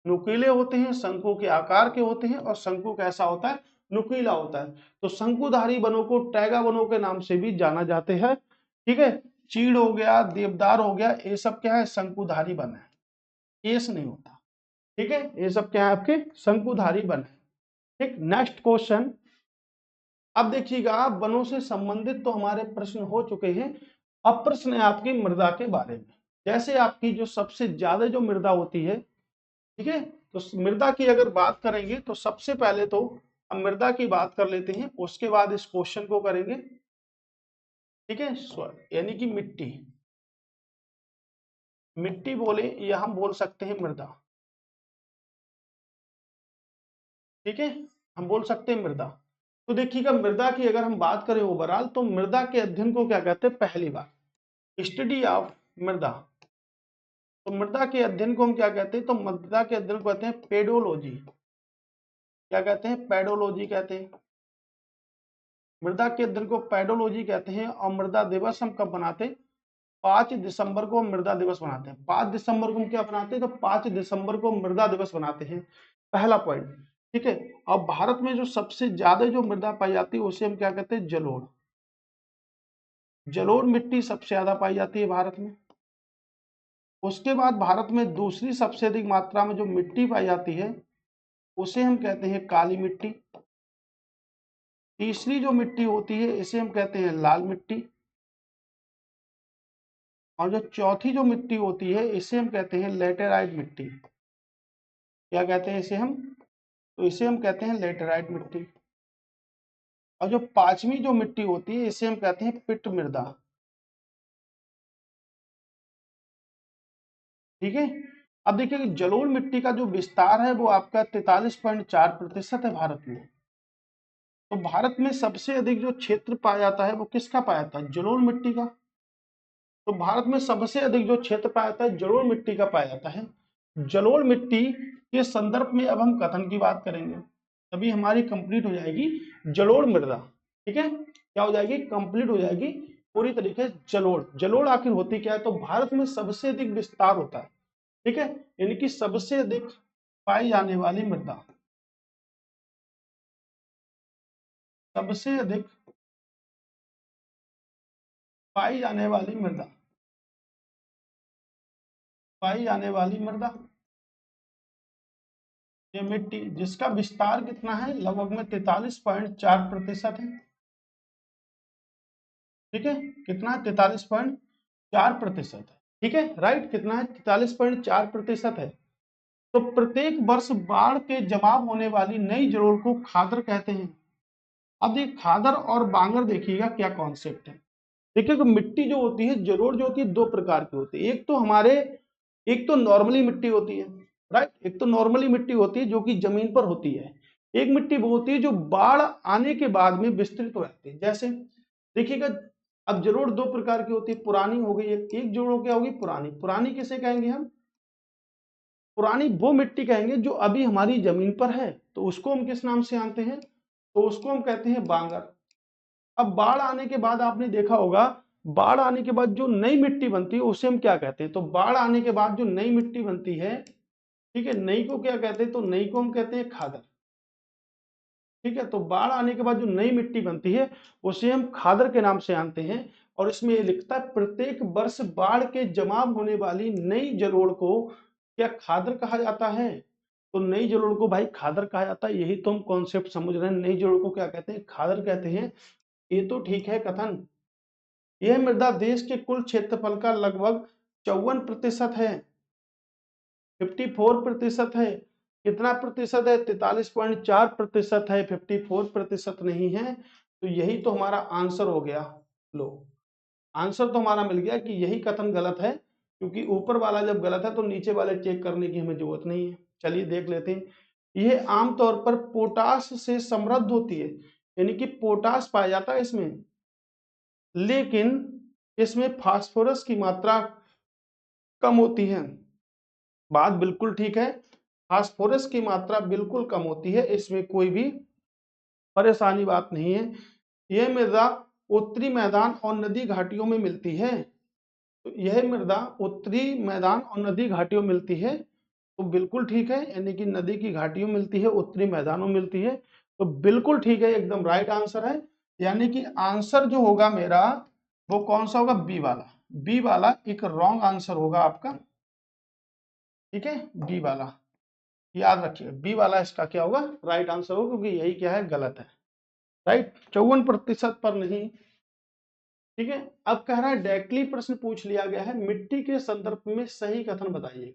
नुकीले होते हैं, शंकु के आकार के होते हैं और शंकु कैसा होता है? नुकीला होता है। तो शंकुधारी वनों को टैगा वनों के नाम से भी जाना जाते हैं। ठीक है, चीड़ हो गया, देवदार हो गया, ये सब क्या है? शंकुधारी वन है, केस नहीं होता। ठीक है, ये सब क्या है? आपके शंकुधारी वन है। ठीक, नेक्स्ट क्वेश्चन। अब देखिएगा, वनों से संबंधित तो हमारे प्रश्न हो चुके हैं। अब प्रश्न है आपकी मृदा के बारे में। जैसे आपकी जो सबसे ज्यादा जो मृदा होती है, ठीक है, तो मृदा की अगर बात करेंगे तो सबसे पहले तो हम मृदा की बात कर लेते हैं, उसके बाद इस क्वेश्चन को करेंगे। ठीक है, यानी कि मिट्टी। मिट्टी बोले या हम बोल सकते हैं मृदा। ठीक है, हम बोल सकते हैं मृदा। तो देखिएगा, मृदा की अगर हम बात करें ओवरऑल, तो मृदा के अध्ययन को क्या कहते हैं? पहली बार स्टडी ऑफ मृदा। तो मृदा के अध्ययन को हम क्या कहते हैं? तो मृदा के अध्ययन को कहते हैं पेडोलॉजी। क्या कहते हैं? पेडोलॉजी कहते हैं। मृदा के अध्ययन को पेडोलॉजी कहते हैं। और मृदा दिवस हम कब मनाते हैं? 5 दिसंबर को हम मृदा दिवस मनाते हैं। 5 दिसंबर को हम क्या मनाते हैं? तो 5 दिसंबर को मृदा दिवस मनाते हैं। पहला पॉइंट। ठीक है, अब भारत में जो सबसे ज्यादा जो मृदा पाई जाती है उसे हम क्या कहते हैं? जलोढ़। जलोढ़ मिट्टी सबसे ज्यादा पाई जाती है भारत में। उसके बाद भारत में दूसरी सबसे अधिक मात्रा में जो मिट्टी पाई जाती है उसे हम कहते हैं काली मिट्टी। तीसरी जो मिट्टी होती है इसे हम कहते हैं लाल मिट्टी। और जो चौथी जो मिट्टी होती है इसे हम कहते हैं लेटेराइट मिट्टी। क्या कहते हैं इसे हम? तो इसे हम कहते हैं लेटेराइट मिट्टी। और जो पांचवी जो मिट्टी होती है इसे हम कहते हैं पिट मृदा। ठीक है, अब देखिए जलोढ़ मिट्टी का जो विस्तार है वो आपका 43.4% है भारत में। तो भारत में सबसे अधिक जो क्षेत्र पाया जाता है वो किसका पाया जाता है? जलोढ़ मिट्टी का। तो भारत में सबसे अधिक जो क्षेत्र पाया जाता है जलोढ़ मिट्टी का पाया जाता है। जलोढ़ मिट्टी के संदर्भ में अब हम कथन की बात करेंगे, तभी हमारी कंप्लीट हो जाएगी जलोढ़ मृदा। ठीक है, क्या हो जाएगी? कंप्लीट हो जाएगी पूरी तरीके से जलोढ़। जलोढ़ आखिर होती क्या है? तो भारत में सबसे अधिक विस्तार होता है। ठीक है, यानी कि सबसे अधिक पाई जाने वाली मृदा। सबसे अधिक पाई जाने वाली मृदा। पाई जाने वाली मृदा, ये मिट्टी जिसका विस्तार कितना है? लगभग में 43.4% है। ठीक है, कितना है? 43.4% है। ठीक है, राइट, कितना है? 43.4% है। तो प्रत्येक वर्ष बाढ़ के जमाव होने वाली नई जड़ों को खादर कहते हैं। अब ये खादर और बांगर देखिएगा क्या कॉन्सेप्ट है। देखिए तो मिट्टी जो होती है, जलोढ़ जो होती है, दो प्रकार की होती है। एक तो नॉर्मली मिट्टी होती है, राइट। एक तो नॉर्मली मिट्टी होती है जो कि जमीन पर होती है। एक मिट्टी वो होती है जो बाढ़ आने के बाद में विस्तृत हो जाती है। जैसे देखिएगा, अब जलोढ़ दो प्रकार की होती है, पुरानी हो गई, एक जलोढ़ क्या होगी, पुरानी। पुरानी किसे कहेंगे हम? पुरानी वो मिट्टी कहेंगे जो अभी हमारी जमीन पर है, तो उसको हम किस नाम से जानते हैं? तो उसको हम कहते हैं बांगर। अब बाढ़ आने के बाद आपने देखा होगा, बाढ़ आने के बाद जो नई मिट्टी बनती है उसे हम क्या कहते हैं? तो बाढ़ आने के बाद जो नई मिट्टी बनती है, ठीक है, नई को क्या कहते हैं? तो नई को हम कहते हैं खादर। ठीक है, तो बाढ़ आने के बाद जो नई मिट्टी बनती है उसे हम खादर के नाम से जानते हैं। और इसमें ये लिखता है प्रत्येक वर्ष बाढ़ के जमाव होने वाली नई जलोढ़ को क्या खादर कहा जाता है? तो नई जलोढ़ को भाई खादर कहा जाता है। यही तो हम कॉन्सेप्ट समझ रहे हैं, नई जलोढ़ को क्या कहते हैं? खादर कहते हैं। ये तो ठीक है कथन। यह मृदा देश के कुल क्षेत्रफल का लगभग 54% है, 54% है। कितना प्रतिशत है? 43.4% है, 54% नहीं है। तो यही तो हमारा आंसर हो गया। लो, आंसर तो हमारा मिल गया कि यही कथन गलत है, क्योंकि ऊपर वाला जब गलत है तो नीचे वाले चेक करने की हमें जरूरत नहीं है। चलिए देख लेते हैं। यह आमतौर पर पोटास से समृद्ध होती है, यानी कि पोटास पाया जाता है इसमें, लेकिन इसमें फास्फोरस की मात्रा कम होती है। बात बिल्कुल ठीक है, फास्फोरस की मात्रा बिल्कुल कम होती है, इसमें कोई भी परेशानी बात नहीं है। यह मृदा उत्तरी मैदान और नदी घाटियों में मिलती है। तो यह मृदा उत्तरी मैदान और नदी घाटियों में मिलती है, तो बिल्कुल ठीक है, यानी कि नदी की घाटियों में मिलती है, उत्तरी मैदानों में मिलती है। तो बिल्कुल ठीक है, एकदम राइट आंसर है। यानी कि आंसर जो होगा मेरा वो कौन सा होगा? बी वाला। बी वाला एक रॉन्ग आंसर होगा आपका। ठीक है, बी वाला याद रखिए, बी वाला इसका क्या होगा? राइट आंसर होगा, क्योंकि यही क्या है? गलत है। राइट, 54% पर नहीं। ठीक है, अब कह रहा है डायरेक्टली प्रश्न पूछ लिया गया है, मिट्टी के संदर्भ में सही कथन बताइए।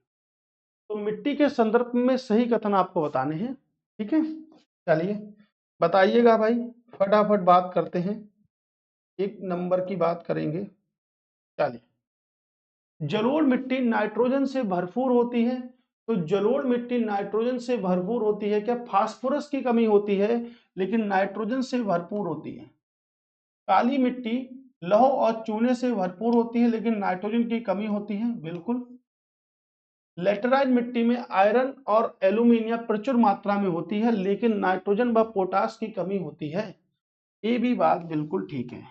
तो मिट्टी के संदर्भ में सही कथन आपको बताने हैं। ठीक है, चलिए बताइएगा भाई, फटाफट बात करते हैं, एक नंबर की बात करेंगे। चलिए, जलोढ़ मिट्टी नाइट्रोजन से भरपूर होती है। तो जलोढ़ मिट्टी नाइट्रोजन से भरपूर होती है क्या? फास्फोरस की कमी होती है, लेकिन नाइट्रोजन से भरपूर होती है। काली मिट्टी लौह और चूने से भरपूर होती है, लेकिन नाइट्रोजन की कमी होती है। बिल्कुल। लेटराइट मिट्टी में आयरन और एल्यूमिनियम प्रचुर मात्रा में होती है, लेकिन नाइट्रोजन व पोटास की कमी होती है। ये भी बात बिल्कुल ठीक है।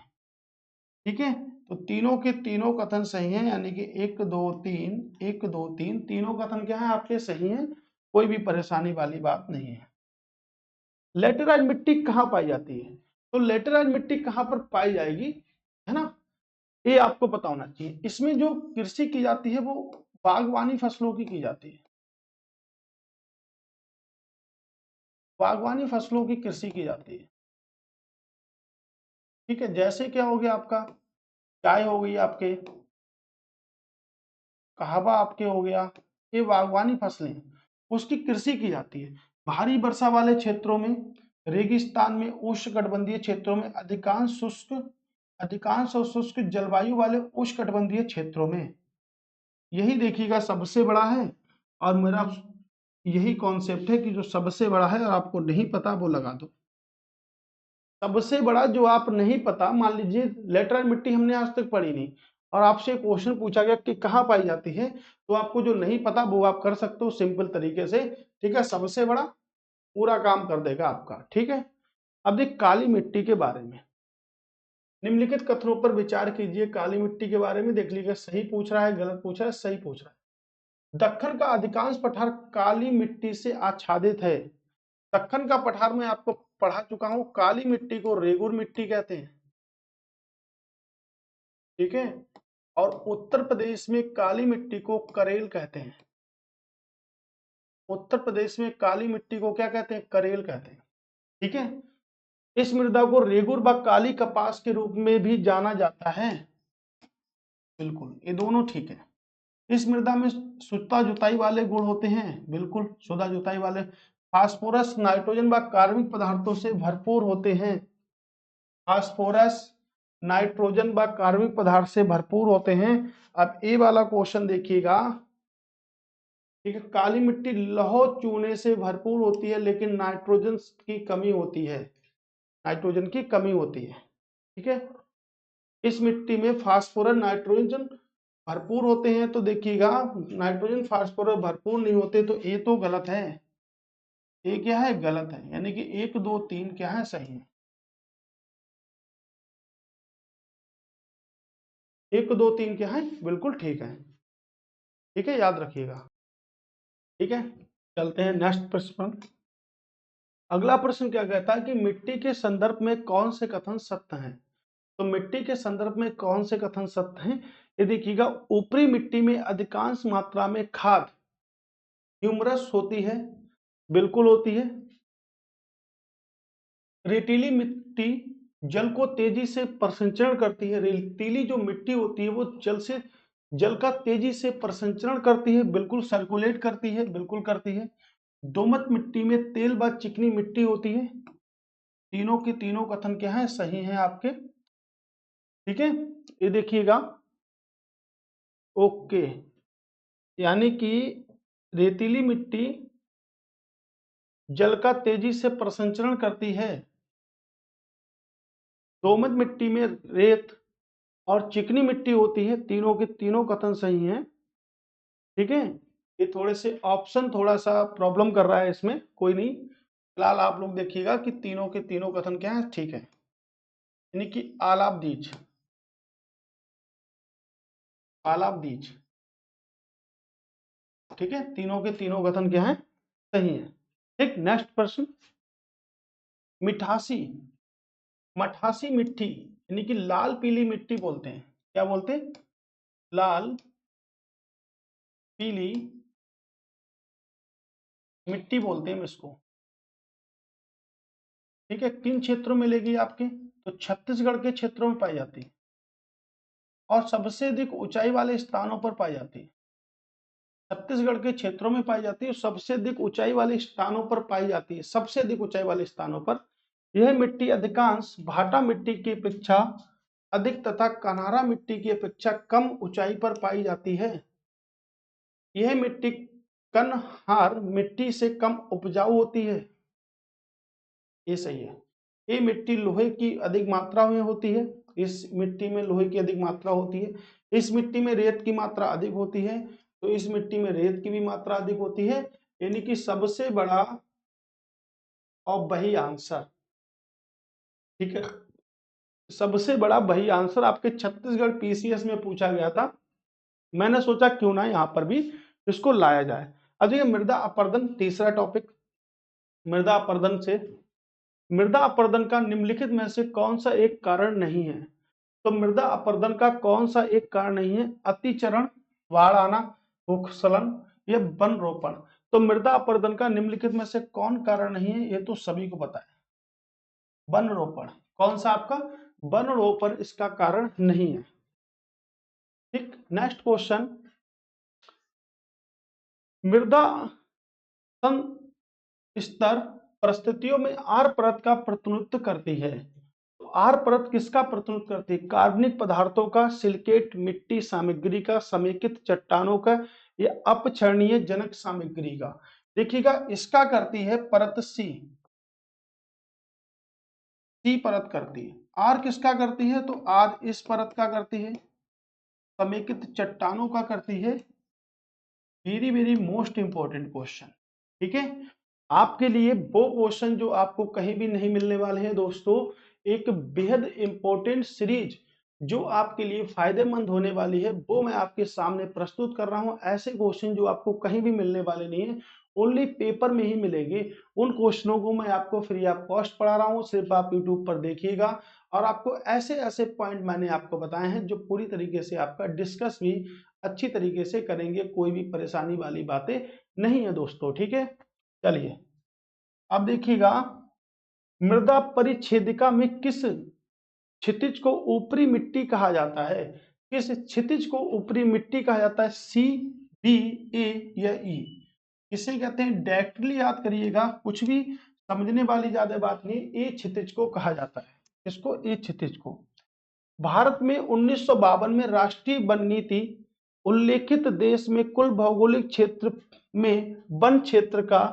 ठीक है, तो तीनों के तीनों कथन सही हैं, यानी कि 1 2 3, 1 2 3 तीनों कथन क्या है? आपके सही हैं, कोई भी परेशानी वाली बात नहीं है। लेटेराइट मिट्टी कहाँ पाई जाती है? तो लेटेराइट मिट्टी कहाँ पर पाई जाएगी, है ना, ये आपको पता होना चाहिए। इसमें जो कृषि की जाती है वो बागवानी फसलों की जाती है। बागवानी फसलों की कृषि की जाती है। ठीक है, जैसे क्या हो गया आपका, चाय हो गई आपके, कहवा आपके हो गया, ये बागवानी फसलें, उसकी कृषि की जाती है। भारी वर्षा वाले क्षेत्रों में, रेगिस्तान में, उष्णकटिबंधीय क्षेत्रों में, अधिकांश और शुष्क जलवायु वाले उष्णकटिबंधीय क्षेत्रों में। यही देखिएगा सबसे बड़ा है, और मेरा यही कॉन्सेप्ट है कि जो सबसे बड़ा है और आपको नहीं पता वो लगा दो। सबसे बड़ा जो आप नहीं पता, मान लीजिए लेटराइट मिट्टी हमने आज तक पढ़ी नहीं, और आपसे क्वेश्चन पूछा गया कि कहाँ पाई जाती है, तो आपको जो नहीं पता वो आप कर सकते हो सिंपल तरीके से। ठीक है, सबसे बड़ा पूरा काम कर देगा आपका। ठीक है, अब देख काली मिट्टी के बारे में, निम्नलिखित कथनों पर विचार कीजिए। काली मिट्टी के बारे में देख लीजिए, सही पूछ रहा है, गलत पूछ रहा है, सही पूछ रहा है। दक्कन का अधिकांश पठार काली मिट्टी से आच्छादित है। दक्कन का पठार में आपको पढ़ा चुका हूं, काली मिट्टी को रेगुर मिट्टी कहते हैं। ठीक है, और उत्तर प्रदेश में काली मिट्टी को करेल कहते हैं। उत्तर प्रदेश में काली मिट्टी को क्या कहते हैं? करेल कहते हैं। ठीक है, इस मृदा को रेगुर व काली कपास के रूप में भी जाना जाता है। बिल्कुल, ये दोनों ठीक है। इस मृदा में शुद्धता जुताई वाले गुण होते हैं, बिल्कुल शुद्धता जुताई वाले। फास्फोरस नाइट्रोजन व कार्बनिक पदार्थों से भरपूर होते हैं, फास्फोरस नाइट्रोजन व कार्बनिक पदार्थ से भरपूर होते हैं। अब ये वाला क्वेश्चन देखिएगा, ठीक है। काली मिट्टी लौह चूने से भरपूर होती है लेकिन नाइट्रोजन की कमी होती है, नाइट्रोजन की कमी होती है, ठीक है। इस मिट्टी में फास्फोरस नाइट्रोजन भरपूर होते हैं, तो देखिएगा नाइट्रोजन फास्फोरस भरपूर नहीं होते, तो ये तो गलत है। ये क्या है, गलत है, यानी कि 1 2 3 क्या है, सही है। 1 2 3 क्या है, बिल्कुल ठीक है, ठीक है, याद रखिएगा, ठीक है। चलते हैं नेक्स्ट प्रश्न। अगला प्रश्न क्या कहता है कि मिट्टी के संदर्भ में कौन से कथन सत्य हैं। तो मिट्टी के संदर्भ में कौन से कथन सत्य हैं, ये देखिएगा। ऊपरी मिट्टी में अधिकांश मात्रा में खाद ह्यूमरस होती है, बिल्कुल होती है। रेतीली मिट्टी जल को तेजी से प्रसंचरण करती है, रेतीली जो मिट्टी होती है वो जल का तेजी से प्रसंचरण करती है, बिल्कुल सर्कुलेट करती है, बिल्कुल करती है। दोमट मिट्टी में तेल व चिकनी मिट्टी होती है। तीनों के तीनों कथन क्या है, सही है आपके, ठीक है। ये देखिएगा, ओके, यानी कि रेतीली मिट्टी जल का तेजी से प्रसंचरण करती है, दोमट मिट्टी में रेत और चिकनी मिट्टी होती है, तीनों के तीनों कथन सही हैं, ठीक है। ये थोड़े से ऑप्शन थोड़ा सा प्रॉब्लम कर रहा है इसमें, कोई नहीं, फिलहाल आप लोग देखिएगा कि तीनों के तीनों कथन क्या है, ठीक है। यानी कि आलापदीज, आलापदीज, ठीक है, तीनों के तीनों कथन क्या है, सही है। ठीक, नेक्स्ट प्रश्न। मिठासी, मठासी मिट्टी यानी कि लाल पीली मिट्टी बोलते हैं, क्या बोलते हैं, लाल पीली मिट्टी बोलते हैं इसको, ठीक है। किन क्षेत्रों में मिलेगी आपके, तो छत्तीसगढ़ के क्षेत्रों में पाई जाती है और सबसे अधिक ऊंचाई वाले स्थानों पर पाई जाती है। छत्तीसगढ़ के क्षेत्रों में पाई जाती है, सबसे अधिक ऊंचाई वाले स्थानों पर पाई जाती है, सबसे अधिक ऊंचाई वाले स्थानों पर। यह मिट्टी अधिकांश भाटा मिट्टी की अपेक्षा अधिक तथा कन्हारा मिट्टी की अपेक्षा कम ऊंचाई पर पाई जाती है। यह मिट्टी कन्हार मिट्टी से कम उपजाऊ होती है, ये सही है। ये मिट्टी लोहे की अधिक मात्रा में होती है, इस मिट्टी में लोहे की अधिक मात्रा होती है। इस मिट्टी में रेत की मात्रा अधिक होती है, तो इस मिट्टी में रेत की भी मात्रा अधिक होती है, यानी कि सबसे बड़ा और वही आंसर, ठीक है। सबसे बड़ा वही आंसर आपके छत्तीसगढ़ पीसीएस में पूछा गया था, मैंने सोचा क्यों ना यहाँ पर भी इसको लाया जाए। अब देखिए मृदा अपरदन, तीसरा टॉपिक, मृदा अपरदन से, मृदा अपरदन का निम्नलिखित में से कौन सा एक कारण नहीं है। तो मृदा अपरदन का कौन सा एक कारण नहीं है, अतिचरण, बाढ़ आना, भूस्खलन या वन रोपण। तो मृदा अपरदन का निम्नलिखित में से कौन कारण नहीं है, ये तो सभी को पता है, वन रोपण। कौन सा आपका, वन रोपण इसका कारण नहीं है, ठीक। नेक्स्ट क्वेश्चन, मृदा स्तर परिस्थितियों में आर परत का प्रतिनिधित्व करती है। तो आर परत किसका प्रतिनिधित्व करती है, कार्बनिक पदार्थों का, सिलिकेट मिट्टी सामग्री का, समेकित चट्टानों का या अपक्षरणीय जनक सामग्री का। देखिएगा इसका करती है परत सी, सी परत करती है। आर किसका करती है, तो आर इस परत का करती है, समेकित चट्टानों का करती है। Very very most important question, ठीक है। आपके लिए वो क्वेश्चन जो आपको कहीं भी नहीं मिलने वाले हैं दोस्तों, एक बेहद इंपॉर्टेंट सीरीज जो आपके लिए फायदेमंद होने वाली है, वो मैं आपके सामने प्रस्तुत कर रहा हूं। ऐसे क्वेश्चन जो आपको कहीं भी मिलने वाले नहीं है, ओनली पेपर में ही मिलेंगे, उन क्वेश्चनों को मैं आपको फ्री ऑफ कॉस्ट पढ़ा रहा हूं, सिर्फ आप यूट्यूब पर देखिएगा। और आपको ऐसे ऐसे पॉइंट मैंने आपको बताए हैं जो पूरी तरीके से आपका डिस्कस भी अच्छी तरीके से करेंगे, कोई भी परेशानी वाली बातें नहीं है दोस्तों, ठीक है। चलिए अब देखिएगा, मृदा परिच्छेदिका में किस क्षितिज को ऊपरी मिट्टी कहा जाता है। किस क्षितिज को ऊपरी मिट्टी कहा जाता है? सी, डी, ए या ई? किसे कहते हैं? डायरेक्टली याद करिएगा, कुछ भी समझने वाली ज्यादा बात नहीं। ए क्षितिज को कहा जाता है। इसको ए क्षितिज को। भारत में 1952 में राष्ट्रीय वन नीति उल्लेखित देश में कुल भौगोलिक क्षेत्र में वन क्षेत्र का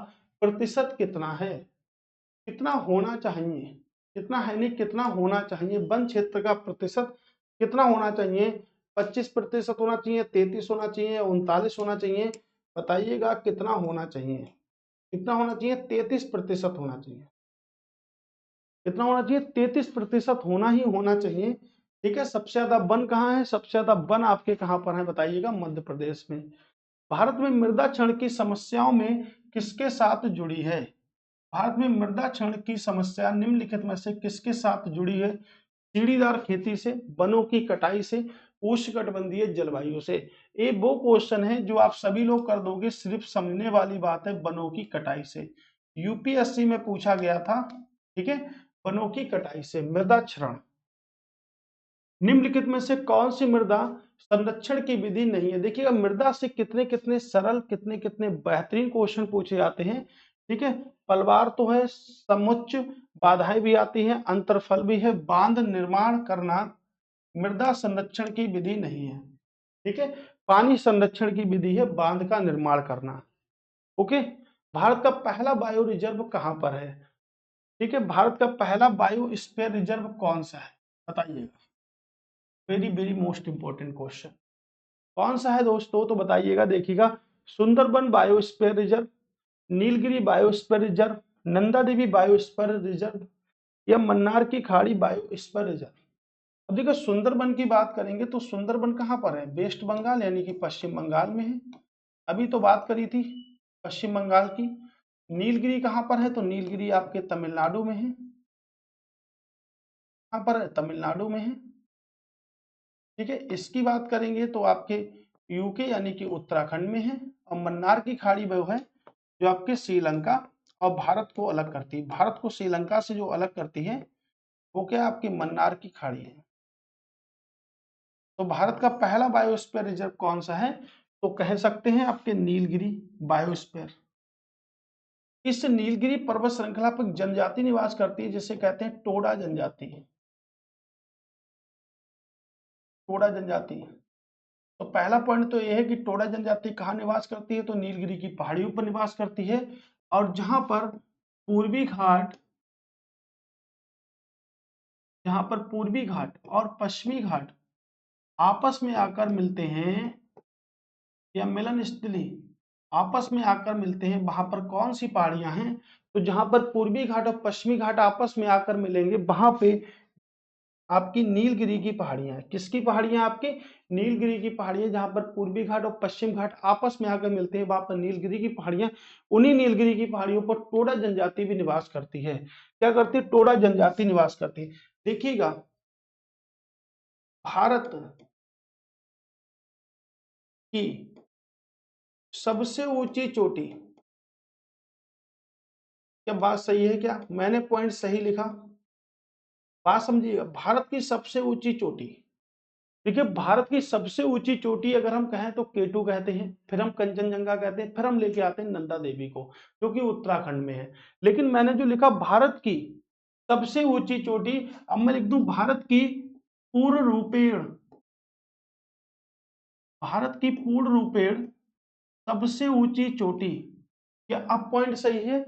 प्रतिशत कितना है? कितना होना चाहिए? कितना है नहीं, कितना होना चाहिए? वन क्षेत्र का प्रतिशत कितना होना चाहिए? 25% होना चाहिए, 33 होना चाहिए, 39 होना चाहिए? बताइएगा कितना होना चाहिए? कितना होना चाहिए? 33% होना चाहिए। कितना होना चाहिए? 33% होना ही होना चाहिए। ठीक है। सबसे ज्यादा वन कहाँ है? सबसे ज्यादा वन आपके कहाँ पर है? बताइएगा। मध्य प्रदेश में। भारत में मृदा क्षरण की समस्याओं में किसके साथ जुड़ी है? भारत में मृदा क्षरण की समस्या निम्नलिखित में से किसके साथ जुड़ी है? सीढ़ीदार खेती से, वनों की कटाई से, उष्णकटिबंधीय जलवायु से। ये वो क्वेश्चन है जो आप सभी लोग कर दोगे, सिर्फ समझने वाली बात है, वनों की कटाई से। यूपीएससी में पूछा गया था। ठीक है। वनों की कटाई से मृदा क्षरण। निम्नलिखित में से कौन सी मृदा संरक्षण की विधि नहीं है? देखिएगा, मृदा से कितने कितने सरल, कितने कितने बेहतरीन क्वेश्चन पूछे जाते हैं। ठीक है। पलवार तो है, समुच्च बाधाएं भी आती हैं, अंतरफल भी है, बांध निर्माण करना मृदा संरक्षण की विधि नहीं है। ठीक है। पानी संरक्षण की विधि है बांध का निर्माण करना। ओके। भारत का पहला बायो रिजर्व कहां पर है? ठीक है। भारत का पहला बायो स्फीयर रिजर्व कौन सा है? बताइएगा। Very very most important question. कौन सा है दोस्तों? तो बताइएगा। देखिएगा, Sundarban biosphere reserve, Nilgiri biosphere reserve, Nanda Devi biosphere reserve या मन्नार की खाड़ी बायोस्फीयर रिजर्व। अब देखो, सुंदरबन की बात करेंगे तो सुंदरबन कहां पर है? वेस्ट बंगाल यानी कि पश्चिम बंगाल में है। अभी तो बात करी थी पश्चिम बंगाल की। नीलगिरी कहां पर है? तो नीलगिरी आपके तमिलनाडु में है। कहां पर है? तमिलनाडु में है। ठीक है। इसकी बात करेंगे तो आपके यूके यानी कि उत्तराखंड में है। और मन्नार की खाड़ी वो है जो आपके श्रीलंका और भारत को अलग करती है। भारत को श्रीलंका से जो अलग करती है वो क्या? आपकी मन्नार की खाड़ी है। तो भारत का पहला बायोस्फीयर रिजर्व कौन सा है? तो कह सकते हैं आपके नीलगिरी बायोस्फीयर। इस नीलगिरी पर्वत श्रृंखला पर जनजाति निवास करती है जिसे कहते हैं टोडा जनजाति। टोडा जनजाति। तो पहला पॉइंट तो यह है कि टोडा जनजाति कहाँ निवास करती है? तो नीलगिरी की पहाड़ियों पर निवास करती है। और जहां पर पूर्वी घाट, जहां पर पूर्वी घाट और पश्चिमी घाट आपस में आकर मिलते हैं या मिलन स्थली आपस में आकर मिलते हैं, वहां पर कौन सी पहाड़ियां हैं? तो जहां पर पूर्वी घाट और पश्चिमी घाट आपस में आकर मिलेंगे वहां पे आपकी नीलगिरी की पहाड़ियां हैं। किसकी पहाड़ियां? आपकी नीलगिरी की पहाड़ियां। जहां पर पूर्वी घाट और पश्चिम घाट आपस में आकर मिलते हैं वहां पर नीलगिरी की पहाड़ियां। उन्हीं नीलगिरी की पहाड़ियों पर टोडा जनजाति भी निवास करती है। क्या करती है? टोडा जनजाति निवास करती है। देखिएगा, भारत की सबसे ऊंची चोटी, क्या बात सही है? क्या मैंने पॉइंट सही लिखा? बात समझिएगा। भारत की सबसे ऊंची चोटी, देखिए, भारत की सबसे ऊंची चोटी अगर हम कहें तो केटू कहते हैं, फिर हम कंचनजंगा कहते हैं, फिर हम लेके आते हैं नंदा देवी को जो कि उत्तराखंड में है। लेकिन मैंने जो लिखा भारत की सबसे ऊंची चोटी, अब मैं लिख दूं भारत की पूर्ण रूपेण, भारत की पूर्ण रूपेण सबसे ऊंची चोटी। क्या अब पॉइंट सही है?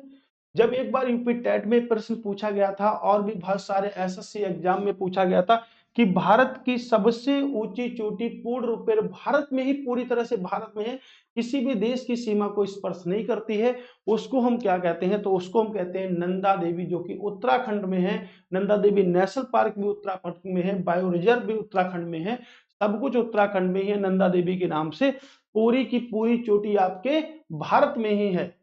जब एक बार यूपी टेट में प्रश्न पूछा गया था और भी बहुत सारे एसएससी एग्जाम में पूछा गया था कि भारत की सबसे ऊंची चोटी पूर्ण रूप में भारत में ही, पूरी तरह से भारत में है, किसी भी देश की सीमा को स्पर्श नहीं करती है, उसको हम क्या कहते हैं? तो उसको हम कहते हैं नंदा देवी, जो कि उत्तराखंड में है। नंदा देवी नेशनल पार्क भी उत्तराखंड में है, बायो रिजर्व भी उत्तराखंड में है, सब कुछ उत्तराखंड में ही है। नंदा देवी के नाम से पूरी की पूरी चोटी आपके भारत में ही है।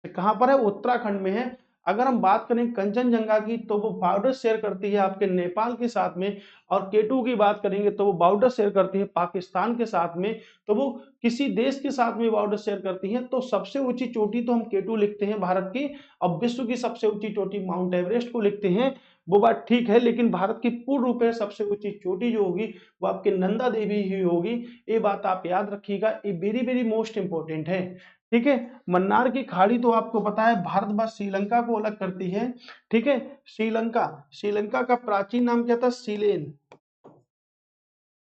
कहां पर है? उत्तराखंड में है। अगर हम बात करें कंचनजंगा की तो वो बॉर्डर शेयर करती है आपके नेपाल के साथ में, और केटू की बात करेंगे तो वो बॉर्डर शेयर करती है पाकिस्तान के साथ में, तो वो किसी देश के साथ में बॉर्डर शेयर करती है। तो सबसे ऊंची चोटी तो हम केटू लिखते हैं भारत की, और विश्व की सबसे ऊंची चोटी माउंट एवरेस्ट को लिखते हैं। वो बात ठीक है, लेकिन भारत की पूर्ण रूप से सबसे ऊंची चोटी जो होगी वो आपकी नंदा देवी ही होगी। ये बात आप याद रखिएगा, ये वेरी वेरी मोस्ट इंपॉर्टेंट है। ठीक है, मन्नार की खाड़ी तो आपको पता है भारत व श्रीलंका को अलग करती है। ठीक है, श्रीलंका, श्रीलंका का प्राचीन नाम क्या था? सीलेन।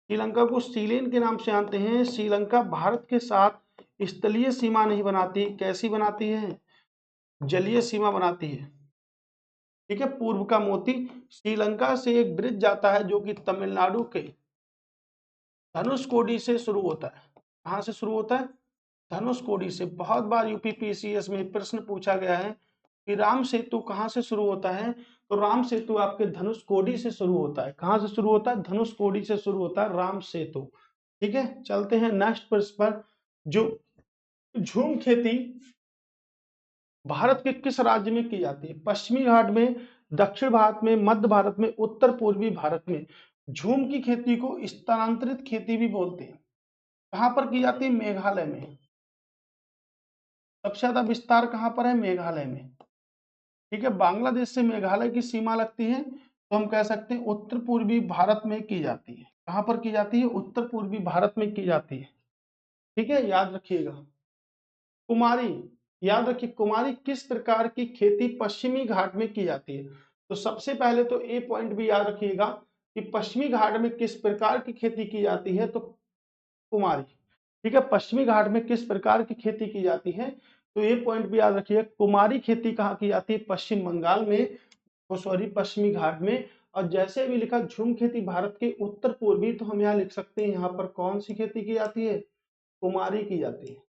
श्रीलंका को सीलेन के नाम से जानते हैं। श्रीलंका भारत के साथ स्थलीय सीमा नहीं बनाती, कैसी बनाती है? जलीय सीमा बनाती है। ठीक है, पूर्व का मोती। श्रीलंका से एक ब्रिज जाता है जो कि तमिलनाडु के धनुषकोडी से शुरू होता है। कहां से शुरू होता है? धनुषकोडी से। बहुत बार यूपीपीसीएस में प्रश्न पूछा गया है कि राम सेतु कहां से शुरू होता है, तो राम सेतु आपके धनुषकोडी से शुरू होता है। कहां से शुरू होता है? धनुषकोडी से शुरू होता है राम सेतु। ठीक है, चलते हैं नेक्स्ट प्रश्न पर। जो झूम खेती भारत के किस राज्य में की जाती है? पश्चिमी घाट में, दक्षिण भारत में, मध्य भारत में, उत्तर पूर्वी भारत में। झूम की खेती को स्थानांतरित खेती भी बोलते हैं। कहां पर की जाती है? मेघालय में। सबसे ज्यादा विस्तार कहां पर है? मेघालय में। ठीक है, बांग्लादेश से मेघालय की सीमा लगती है, तो हम कह सकते हैं उत्तर पूर्वी भारत में की जाती है। कहां पर की जाती है? उत्तर पूर्वी भारत में की जाती है। ठीक है, याद रखिएगा। कुमारी, याद रखिए, कुमारी किस प्रकार की खेती पश्चिमी घाट में की जाती है? तो सबसे पहले तो ए पॉइंट भी याद रखिएगा कि पश्चिमी घाट में किस प्रकार की खेती की जाती है, तो कुमारी। ठीक है, पश्चिमी घाट में किस प्रकार की खेती की जाती है, तो ये पॉइंट भी याद रखिए। कुमारी खेती कहाँ की जाती है? पश्चिम बंगाल में, सॉरी पश्चिमी घाट में। और जैसे भी लिखा झूम खेती भारत के उत्तर पूर्वी, तो हम यहाँ लिख सकते हैं यहाँ पर कौन सी खेती की जाती है? कुमारी की जाती है।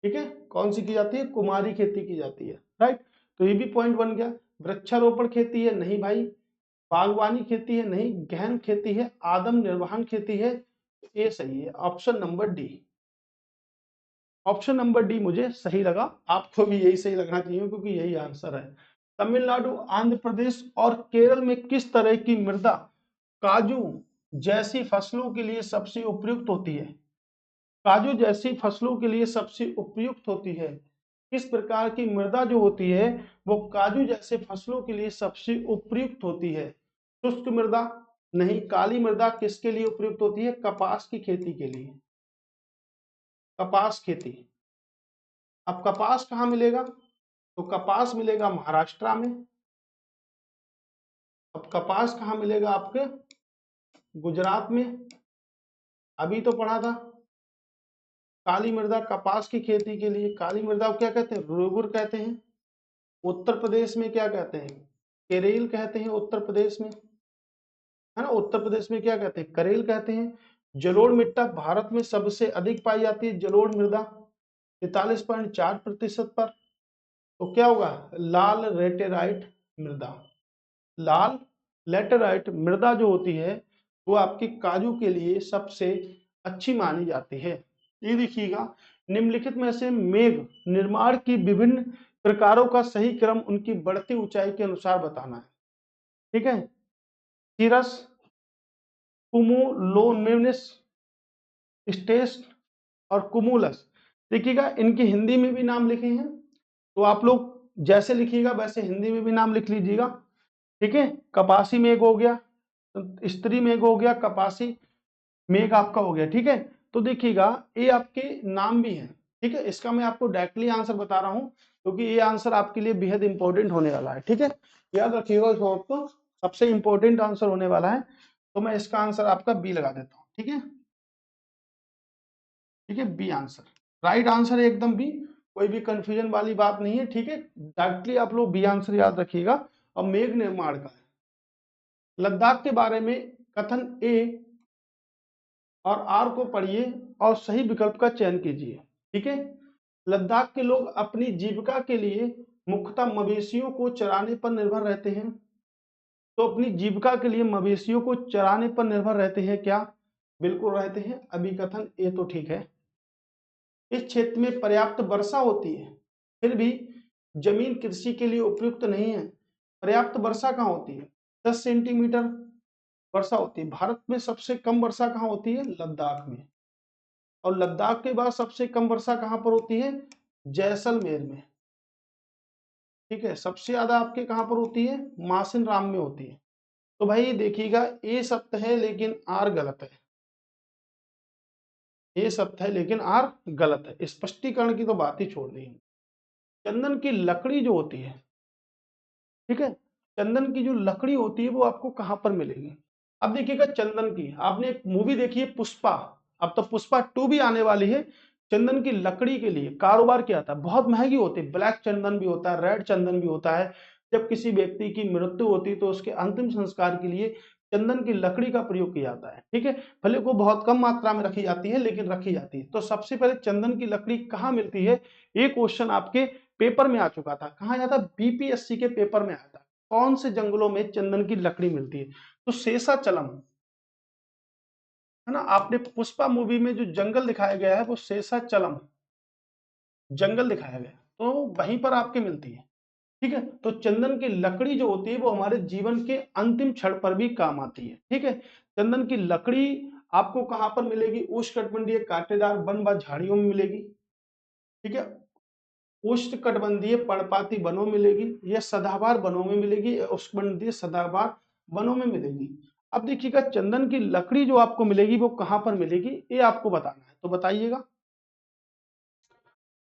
ठीक है, कौन सी की जाती है? कुमारी खेती की जाती है। राइट, तो ये भी पॉइंट बन गया। वृक्षारोपण खेती है? नहीं भाई। बागवानी खेती है? नहीं। गहन खेती है? आदम निर्वहन खेती है? ये सही है, option number D. Option number D मुझे सही लगा, आपको भी यही सही लगना चाहिए क्योंकि यही आंसर है। तमिलनाडु, आंध्र प्रदेश और केरल में किस तरह की मृदा काजू जैसी फसलों के लिए सबसे उपयुक्त होती है? काजू जैसी फसलों के लिए सबसे उपयुक्त होती है। किस प्रकार की मृदा जो होती है वो काजू जैसे फसलों के लिए सबसे उपयुक्त होती है? शुष्क मृदा? नहीं। काली मृदा किसके लिए उपयुक्त होती है? कपास की खेती के लिए। कपास खेती। अब कपास कहाँ मिलेगा? तो कपास मिलेगा महाराष्ट्र में। अब कपास कहाँ मिलेगा? आपके गुजरात में। अभी तो पढ़ा था काली मृदा कपास की खेती के लिए। काली मृदा को क्या कहते हैं? रोगुर कहते हैं। उत्तर प्रदेश में क्या कहते हैं? केरेल कहते हैं उत्तर प्रदेश में, है ना। उत्तर प्रदेश में क्या कहते हैं? करेल कहते हैं। जलोढ़ मिट्टी भारत में सबसे अधिक पाई जाती है। जलोढ़ मृदा 43.4% पर। तो क्या होगा? लाल लेटेराइट मृदा। लाल लेटेराइट मृदा जो होती है वो आपकी काजू के लिए सबसे अच्छी मानी जाती है। ये देखिएगा, निम्नलिखित में से मेघ निर्माण की विभिन्न प्रकारों का सही क्रम उनकी बढ़ती ऊंचाई के अनुसार बताना है। ठीक है, सीरस, कुमुलोनिम्बस, स्टेस और कुमुलस। देखिएगा, इनके हिंदी में भी नाम लिखे हैं, तो आप लोग जैसे लिखिएगा वैसे हिंदी में भी नाम लिख लीजिएगा। ठीक है, कपासी मेघ हो गया, स्त्री मेघ हो गया, कपासी मेघ आपका हो गया। ठीक है, तो देखिएगा ये आपके नाम भी हैं। ठीक है, इसका मैं आपको डायरेक्टली आंसर बता रहा हूं क्योंकि ये आंसर आपके लिए बेहद इंपॉर्टेंट होने वाला है। ठीक है, याद रखिएगा, इसको आपको सबसे इंपॉर्टेंट आंसर होने वाला है। तो मैं इसका आंसर आपका बी लगा देता हूँ। ठीक है, ठीक है, बी आंसर राइट आंसर है, एकदम बी। कोई भी कंफ्यूजन वाली बात नहीं है। ठीक है, डायरेक्टली आप लोग बी आंसर याद रखिएगा। और मेघ निर्माण का लद्दाख के बारे में कथन ए और आर को पढ़िए और सही विकल्प का चयन कीजिए। ठीक है, लद्दाख के लोग अपनी जीविका के लिए मुख्यतः मवेशियों को चराने पर निर्भर रहते हैं। तो अपनी जीविका के लिए मवेशियों को चराने पर निर्भर रहते हैं क्या? बिल्कुल रहते हैं। अभी कथन ए तो ठीक है। इस क्षेत्र में पर्याप्त वर्षा होती है, फिर भी जमीन कृषि के लिए उपयुक्त नहीं है। पर्याप्त वर्षा कहाँ होती है? 10 सेंटीमीटर वर्षा होती है। भारत में सबसे कम वर्षा कहाँ होती है? लद्दाख में। और लद्दाख के बाद सबसे कम वर्षा कहाँ पर होती है? जैसलमेर में। ठीक है, सबसे ज्यादा आपके कहाँ पर होती है, मासिन राम में होती है। तो भाई देखिएगा ए सत्य है लेकिन आर गलत है, ए सत्य है लेकिन आर गलत है। स्पष्टीकरण की तो बात ही छोड़ दी। चंदन की लकड़ी जो होती है, ठीक है, चंदन की जो लकड़ी होती है वो आपको कहां पर मिलेगी। अब देखिएगा चंदन की, आपने एक मूवी देखी है पुष्पा, अब तो पुष्पा 2 भी आने वाली है। चंदन की लकड़ी के लिए कारोबार क्या था, बहुत महंगी होती है। ब्लैक चंदन भी होता है, रेड चंदन भी होता है। जब किसी व्यक्ति की मृत्यु होती है तो उसके अंतिम संस्कार के लिए चंदन की लकड़ी का प्रयोग किया जाता है, ठीक है। भले को बहुत कम मात्रा में रखी जाती है लेकिन रखी जाती है। तो सबसे पहले चंदन की लकड़ी कहाँ मिलती है, ये क्वेश्चन आपके पेपर में आ चुका था। कहाँ आया था, बीपीएससी के पेपर में आया था। कौन से जंगलों में चंदन की लकड़ी मिलती है, तो शेषाचलम, है ना। आपने पुष्पा मूवी में जो जंगल दिखाया गया है वो शेषाचलम जंगल दिखाया गया, तो वहीं पर आपके मिलती है, ठीक है। तो चंदन की लकड़ी जो होती है वो हमारे जीवन के अंतिम क्षण पर भी काम आती है, ठीक है। चंदन की लकड़ी आपको कहां पर मिलेगी, उष्णकटिबंधीय कांटेदार वन व झाड़ियों में मिलेगी, ठीक है। उष्णकटिबंधीय पर्णपाती वनों में मिलेगी, या सदाबहार वनों में मिलेगी, या उष्णकटिबंधीय सदाबहार वनों में मिलेगी। अब देखिएगा चंदन की लकड़ी जो आपको मिलेगी वो कहां पर मिलेगी, ये आपको बताना है, तो बताइएगा।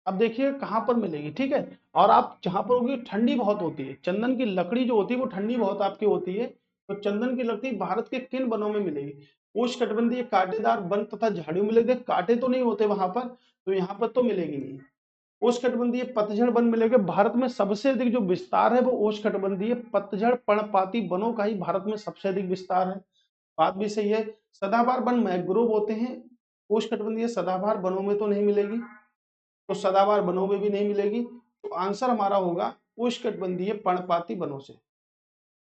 अब देखिए कहां पर मिलेगी, ठीक है। और आप जहां पर होगी ठंडी बहुत होती है, चंदन की लकड़ी जो होती है वो ठंडी बहुत आपकी होती है। तो चंदन की लकड़ी भारत के किन वनों में मिलेगी, उष्णकटिबंधीय कांटेदार वन तथा झाड़ियों में मिलेगी। कांटे तो नहीं होते वहां पर, तो यहाँ पर तो मिलेगी नहीं। उष्णकटिबंधीय पतझड़ वन मिलेगा। भारत में सबसे अधिक जो विस्तार है वो उष्णकटिबंधीय पतझड़ पर्णपाती वनों का ही भारत में सबसे अधिक विस्तार है, बात भी सही है। सदाबहार वन मैंग्रोव होते हैं, उष्णकटिबंधीय सदाबहार वनों में तो नहीं मिलेगी, तो सदाबहार वनों में भी नहीं मिलेगी। तो आंसर हमारा होगा उष्णकटिबंधीय पर्णपाती वनों से।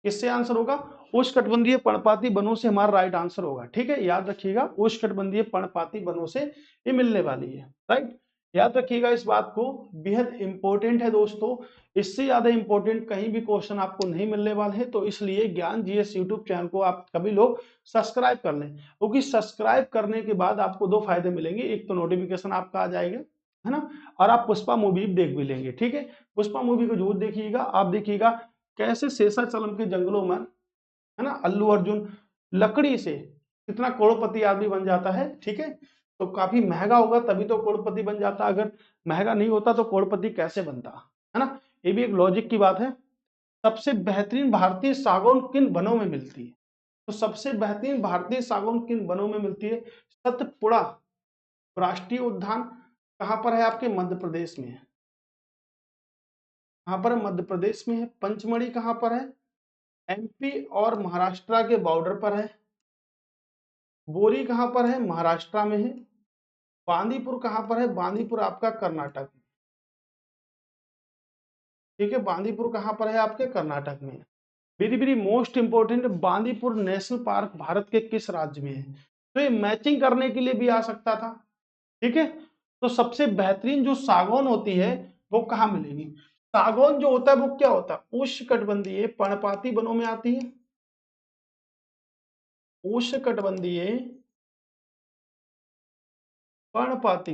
किससे आंसर होगा, उष्णकटिबंधीय पर्णपाती वनों से हमारा राइट आंसर होगा, ठीक है। याद रखिएगा उष्णकटिबंधीय पर्णपाती वनों से ये मिलने वाली है, राइट। याद रखिएगा इस बात को, बेहद इंपॉर्टेंट है दोस्तों। इससे ज्यादा इंपॉर्टेंट कहीं भी क्वेश्चन आपको नहीं मिलने वाले हैं, तो इसलिए ज्ञान जीएस यूट्यूब चैनल को आप सभी लोग सब्सक्राइब कर लें, क्योंकि सब्सक्राइब करने के बाद आपको दो फायदे मिलेंगे। एक तो नोटिफिकेशन आपका आ जाएगा, है ना, और आप पुष्पा मूवी देख भी लेंगे, ठीक है। पुष्पा मूवी को जरूर देखिएगा। आप देखिएगा कैसे शेषाचलम के जंगलों में, है ना, अल्लू अर्जुन लकड़ी से कितना करोड़पति आदमी बन जाता है, ठीक है। तो काफी महंगा होगा तभी तो करोड़पति बन जाता, अगर महंगा नहीं होता तो करोड़पति कैसे बनता, है ना। ये भी एक लॉजिक की बात है। सबसे बेहतरीन भारतीय सागौन किन वनों में मिलती है, तो सबसे बेहतरीन भारतीय सागौन किन वनों में मिलती है। सतपुड़ा राष्ट्रीय उद्यान कहां पर है, आपके मध्य प्रदेश में है। कहां पर है, मध्य प्रदेश में है। पंचमढ़ी कहां पर है, एमपी और महाराष्ट्र के बॉर्डर पर है। बोरी कहां पर है, महाराष्ट्र में है। बांदीपुर कहां पर है, बांदीपुर आपका कर्नाटक, ठीक है। बांदीपुर कहां पर है, आपके कर्नाटक में। Very very most important, Bandipur national park Bharat के किस राज्य में है। तो ये मैचिंग करने के लिए भी आ सकता था, ठीक है। तो सबसे बेहतरीन जो सागौन होती है वो कहां मिलेगी। सागौन जो होता है वो क्या होता है, उष्णकटिबंधीय पर्णपाती वनों में आती है। उष्णकटिबंधीय पर्णपाती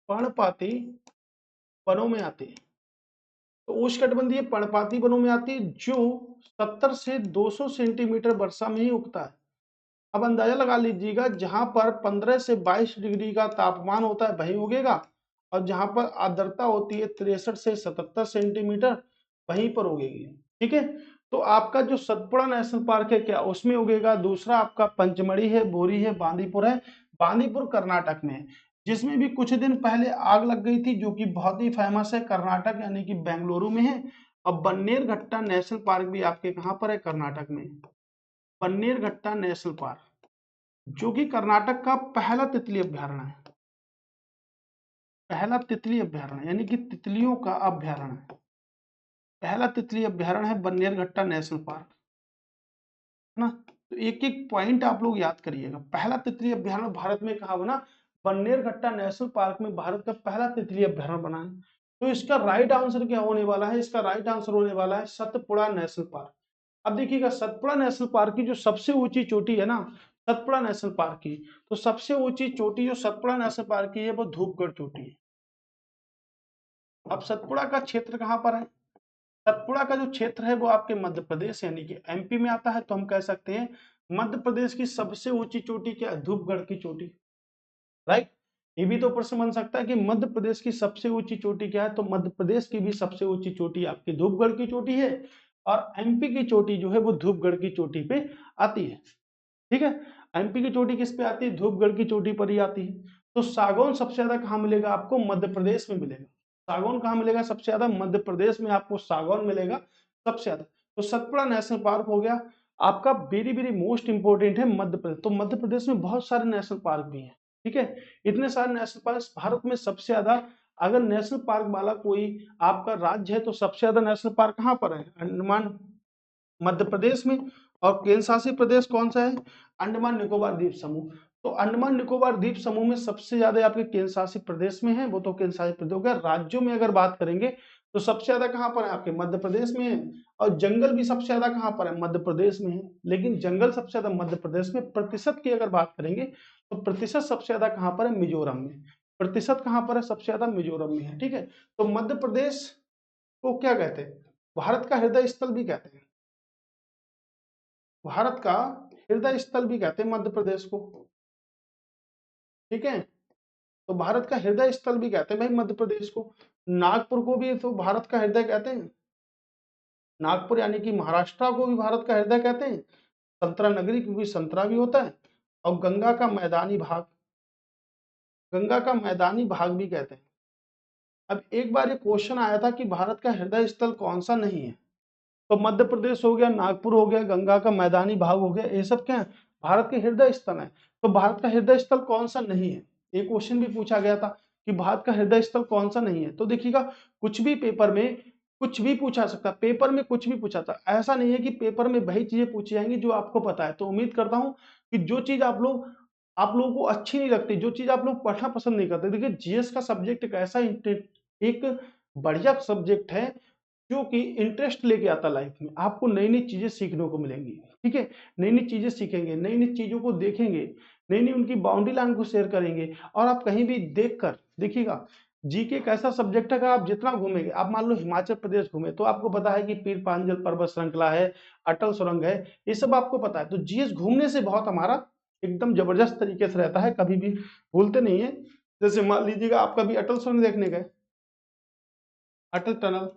पर्णपाती वनों में आती है। तो उष्णकटिबंधीय पर्णपाती वनों में आती है, जो 70 से 200 सेंटीमीटर वर्षा में ही उगता है। अब अंदाजा लगा लीजिएगा, जहां पर 15 से 22 डिग्री का तापमान होता है वहीं उगेगा, और जहां पर आर्द्रता होती है 63 से 77 सेंटीमीटर वहीं पर उगेगी, ठीक है। तो आपका जो सतपुड़ा नेशनल पार्क है क्या उसमें उगेगा। दूसरा आपका पंचमढ़ी है, बोरी है, बांदीपुर है। बांदीपुर कर्नाटक में है, जिसमें भी कुछ दिन पहले आग लग गई थी, जो कि बहुत ही फेमस है, कर्नाटक यानी कि बेंगलुरु में है। और बन्नेरघट्टा नेशनल पार्क भी आपके कहां पर है, कर्नाटक में। बन्नेरघट्टा नेशनल पार्क जो कि कर्नाटक का पहला तितली अभ्यारण्य है, पहला तितली अभ्यारण्य यानी कि तितलियों का अभ्यारण्य है। पहला तितली अभ्यारण्य है बन्नेरघट्टा नेशनल पार्क, है ना। तो एक एक पॉइंट आप लोग याद करिएगा। पहला तितली अभ्यारण्य भारत में कहाँ बना, बन्नेरघट्टा नेशनल पार्क में भारत का पहला तितली अभ्यारण्य बना है। तो इसका राइट आंसर क्या होने वाला है, इसका राइट आंसर होने वाला है सतपुड़ा नेशनल पार्क। अब देखिएगा सतपुड़ा नेशनल पार्क की जो सबसे ऊंची चोटी है ना, सतपुड़ा नेशनल पार्क की, तो सबसे ऊंची चोटी जो सतपुड़ा नेशनल पार्क की है वो धूपगढ़ चोटी है। अब सतपुड़ा का क्षेत्र कहाँ पर है? सतपुड़ा का जो क्षेत्र है वो आपके मध्य प्रदेश यानी कि एमपी में आता है, तो हम कह सकते हैं मध्य प्रदेश की सबसे ऊंची चोटी क्या है? धूपगढ़ की चोटी, राइट। ये भी तो प्रश्न बन सकता है कि मध्य प्रदेश की सबसे ऊंची चोटी क्या है, तो मध्य प्रदेश की भी सबसे ऊंची चोटी आपकी धूपगढ़ की चोटी है, और एमपी की चोटी जो है वो धूपगढ़ की चोटी पे आती है, ठीक है। एमपी की चोटी किस पे आती है? धूपगढ़ की चोटी पर ही आती है। तो सागौन सबसे ज्यादा कहाँ मिलेगा आपको? मध्य प्रदेश में मिलेगा। सागौन कहाँ मिलेगा सबसे ज्यादा? मध्य प्रदेश में आपको सागौन मिलेगा सबसे ज्यादा। तो सतपुड़ा नेशनल पार्क हो गया आपका वेरी वेरी मोस्ट इंपोर्टेंट है मध्य प्रदेश। तो मध्य प्रदेश में बहुत सारे नेशनल पार्क भी हैं, ठीक है। इतने सारे नेशनल पार्क भारत में सबसे ज्यादा, अगर नेशनल पार्क वाला कोई आपका राज्य है तो सबसे ज्यादा नेशनल पार्क कहाँ पर है? अंडमान मध्य प्रदेश में। और केंद्र शासित प्रदेश कौन सा है? अंडमान निकोबार द्वीप समूह। तो अंडमान निकोबार द्वीप समूह में सबसे ज्यादा आपके केंद्र शासित प्रदेश में है, वो तो केंद्र शासित प्रदेश हो गया। राज्यों में अगर बात करेंगे तो सबसे ज्यादा कहां पर है? आपके मध्य प्रदेश में है। और जंगल भी सबसे ज्यादा कहां पर है? मध्य प्रदेश में है। लेकिन जंगल सबसे ज्यादा मध्य प्रदेश में। प्रतिशत की अगर बात करेंगे तो प्रतिशत सबसे ज्यादा कहां पर है? मिजोरम में। प्रतिशत कहां पर है? सबसे ज्यादा मिजोरम में है, ठीक है। तो मध्य प्रदेश को क्या कहते हैं? भारत का हृदय स्थल भी कहते हैं। भारत का हृदय स्थल भी कहते हैं मध्य प्रदेश को, ठीक है। तो भारत का हृदय स्थल भी कहते हैं भाई मध्य प्रदेश को। नागपुर को भी तो भारत का हृदय कहते हैं। नागपुर यानी कि महाराष्ट्र को भी भारत का हृदय कहते हैं। संतरा नगरी, क्योंकि संतरा भी होता है। और गंगा का मैदानी भाग भी कहते हैं। अब एक बार ये क्वेश्चन आया था कि भारत का हृदय स्थल कौन सा नहीं है, तो मध्य प्रदेश हो गया, नागपुर हो गया, गंगा का मैदानी भाग हो गया, ये सब क्या है? भारत के हृदय स्थल है। तो भारत का हृदय स्थल कौन सा नहीं है? एक क्वेश्चन भी पूछा गया था कि भारत का हृदय स्थल कौन सा नहीं है। तो देखिएगा, कुछ भी पेपर में कुछ भी पूछा सकता, पेपर में कुछ भी पूछा था। ऐसा नहीं है कि पेपर में वही चीजें पूछी जाएंगी जो आपको पता है। तो उम्मीद करता हूं कि जो चीज आप लोगों को अच्छी नहीं लगती, जो चीज आप लोग पढ़ना पसंद नहीं करते, देखिए जीएस का सब्जेक्ट एक ऐसा एक बढ़िया सब्जेक्ट है जो कि इंटरेस्ट लेके आता लाइफ में। आपको नई नई चीजें सीखने को मिलेंगी, ठीक है। नई नई चीजें सीखेंगे, नई नई चीजों को देखेंगे, नई नई उनकी बाउंड्री लाइन को शेयर करेंगे। और आप कहीं भी देख कर देखिएगा, जीके एक ऐसा सब्जेक्ट है कि आप जितना घूमेंगे, आप मान लो हिमाचल प्रदेश घूमे तो आपको पता है कि पीर पांजल पर्वत श्रृंखला है, अटल सुरंग है, ये सब आपको पता है। तो जीएस घूमने से बहुत हमारा एकदम जबरदस्त तरीके से रहता है, कभी भी भूलते नहीं है। जैसे मान लीजिएगा आप कभी अटल सुरंग देखने गए, अटल टनल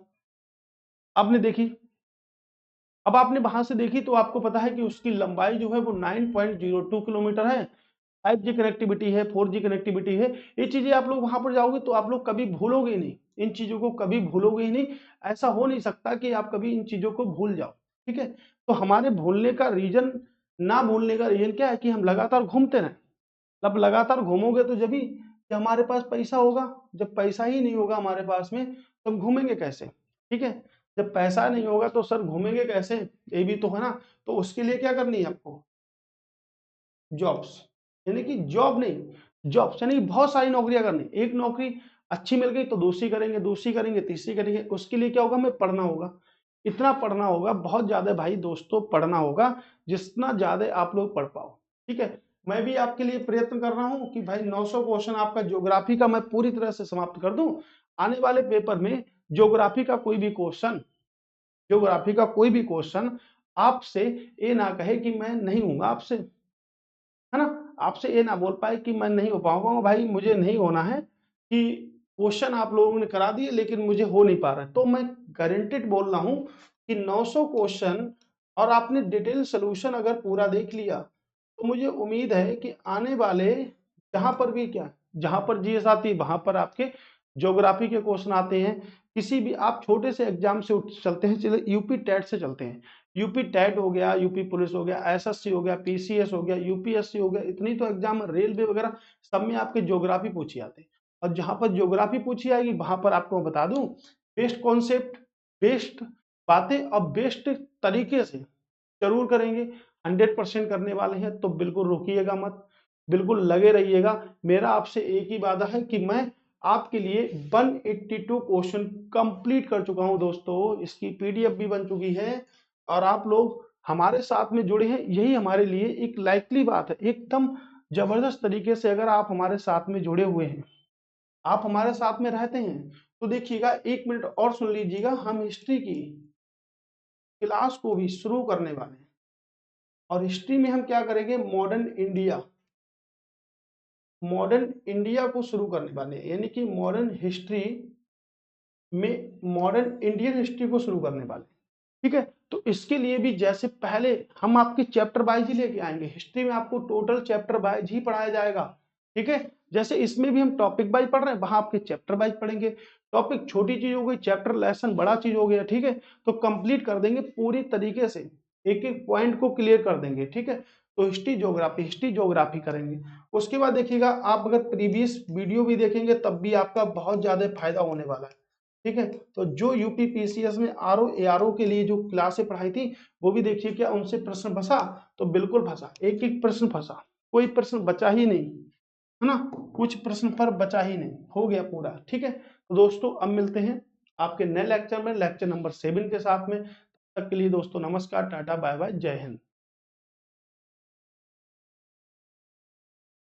आपने देखी, अब आपने वहां से देखी तो आपको पता है कि उसकी लंबाई जो है वो 9.02 किलोमीटर है। 5G कनेक्टिविटी है, 4G कनेक्टिविटी है। ये चीजें आप लोग वहां पर जाओगे तो आप लोग कभी भूलोगे ही नहीं, इन चीजों को कभी भूलोगे ही नहीं। ऐसा हो नहीं सकता कि आप कभी इन चीजों को भूल जाओ, ठीक है। तो हमारे भूलने का रीजन, ना भूलने का रीजन क्या है? कि हम लगातार घूमते रहें। अब लगातार घूमोगे तो जब हमारे पास पैसा होगा। जब पैसा ही नहीं होगा हमारे पास में तो हम घूमेंगे कैसे, ठीक है। जब पैसा नहीं होगा तो सर घूमेंगे कैसे, ये भी तो है ना। तो उसके लिए क्या करनी है आपको? जॉब्स, यानी कि जॉब नहीं, जॉब्स यानी कि बहुत सारी नौकरियां करनी। एक नौकरी अच्छी मिल गई तो दूसरी करेंगे, दूसरी करेंगे, तीसरी करेंगे। उसके लिए क्या होगा? हमें पढ़ना होगा, इतना पढ़ना होगा, बहुत ज्यादा भाई दोस्तों पढ़ना होगा, जितना ज्यादा आप लोग पढ़ पाओ, ठीक है। मैं भी आपके लिए प्रयत्न कर रहा हूं कि भाई 900 क्वेश्चन आपका ज्योग्राफी का मैं पूरी तरह से समाप्त कर दूं। आने वाले पेपर में ज्योग्राफी का कोई भी क्वेश्चन, ज्योग्राफी का कोई भी क्वेश्चन आपसे ये ना कहे कि मैं नहीं हूंगा आपसे, है ना। आपसे ये ना बोल पाए कि मैं नहीं हो पाऊंगा। भाई मुझे नहीं होना है कि क्वेश्चन आप लोगों ने करा दिए लेकिन मुझे हो नहीं पा रहा है। तो मैं गारंटेड बोल रहा हूं कि 900 क्वेश्चन और आपने डिटेल सोल्यूशन अगर पूरा देख लिया तो मुझे उम्मीद है कि आने वाले जहां पर भी क्या, जहां पर जीएस आती है वहां पर आपके ज्योग्राफी के क्वेश्चन आते हैं। किसी भी आप छोटे से एग्जाम से चलते हैं, चले यूपी टेट से चलते हैं। यूपी टेट हो गया, यूपी पुलिस हो गया, एसएससी हो गया, पीसीएस हो गया, यूपीएससी हो गया, इतनी तो एग्जाम, रेलवे वगैरह सब में आपके ज्योग्राफी पूछी आते हैं। और जहां पर ज्योग्राफी पूछी आएगी वहां पर आपको मैं बता दूं, बेस्ट कॉन्सेप्ट, बेस्ट बातें और बेस्ट तरीके से जरूर करेंगे। 100% करने वाले हैं, तो बिल्कुल रुकिएगा मत, बिल्कुल लगे रहिएगा। मेरा आपसे एक ही वादा है कि मैं आपके लिए 182 क्वेश्चन कंप्लीट कर चुका हूं दोस्तों। इसकी पीडीएफ भी बन चुकी है और आप लोग हमारे साथ में जुड़े हैं, यही हमारे लिए एक लाइकली बात है। एकदम जबरदस्त तरीके से अगर आप हमारे साथ में जुड़े हुए हैं, आप हमारे साथ में रहते हैं, तो देखिएगा 1 मिनट और सुन लीजिएगा, हम हिस्ट्री की क्लास को भी शुरू करने वाले हैं और हिस्ट्री में हम क्या करेंगे, मॉडर्न इंडिया को शुरू करने वाले हैं, यानी कि मॉडर्न हिस्ट्री में मॉडर्न इंडियन हिस्ट्री को शुरू करने वाले हैं। ठीक है, तो इसके लिए भी जैसे पहले हम आपके चैप्टर वाइज ही लेके आएंगे, हिस्ट्री में आपको टोटल चैप्टर वाइज ही पढ़ाया जाएगा। ठीक है, जैसे इसमें भी हम टॉपिक वाइज पढ़ रहे हैं, वहां आपके चैप्टर वाइज पढ़ेंगे। टॉपिक छोटी चीज हो गई, चैप्टर लेसन बड़ा चीज हो गया। ठीक है, तो कंप्लीट कर देंगे पूरी तरीके से, एक एक पॉइंट को क्लियर कर देंगे। ठीक है, तो हिस्ट्री ज्योग्राफी करेंगे। उसके बाद देखिएगा, आप अगर प्रीवियस वीडियो भी देखेंगे तब भी आपका बहुत ज्यादा फायदा होने वाला है। ठीक है, तो जो यूपी पीसीएस में आरओ एआरओ के लिए जो क्लासें पढ़ाई थी वो भी देखिए, क्या उनसे प्रश्न फंसा? तो बिल्कुल फंसा, एक एक प्रश्न फंसा, कोई प्रश्न बचा ही नहीं, है ना, कुछ प्रश्न पर बचा ही नहीं, हो गया पूरा। ठीक है, तो दोस्तों अब मिलते हैं आपके नए लेक्चर में, लेक्चर नंबर 7 के साथ में। तब तक के लिए दोस्तों नमस्कार, टाटा, बाय बाय, जय हिंद।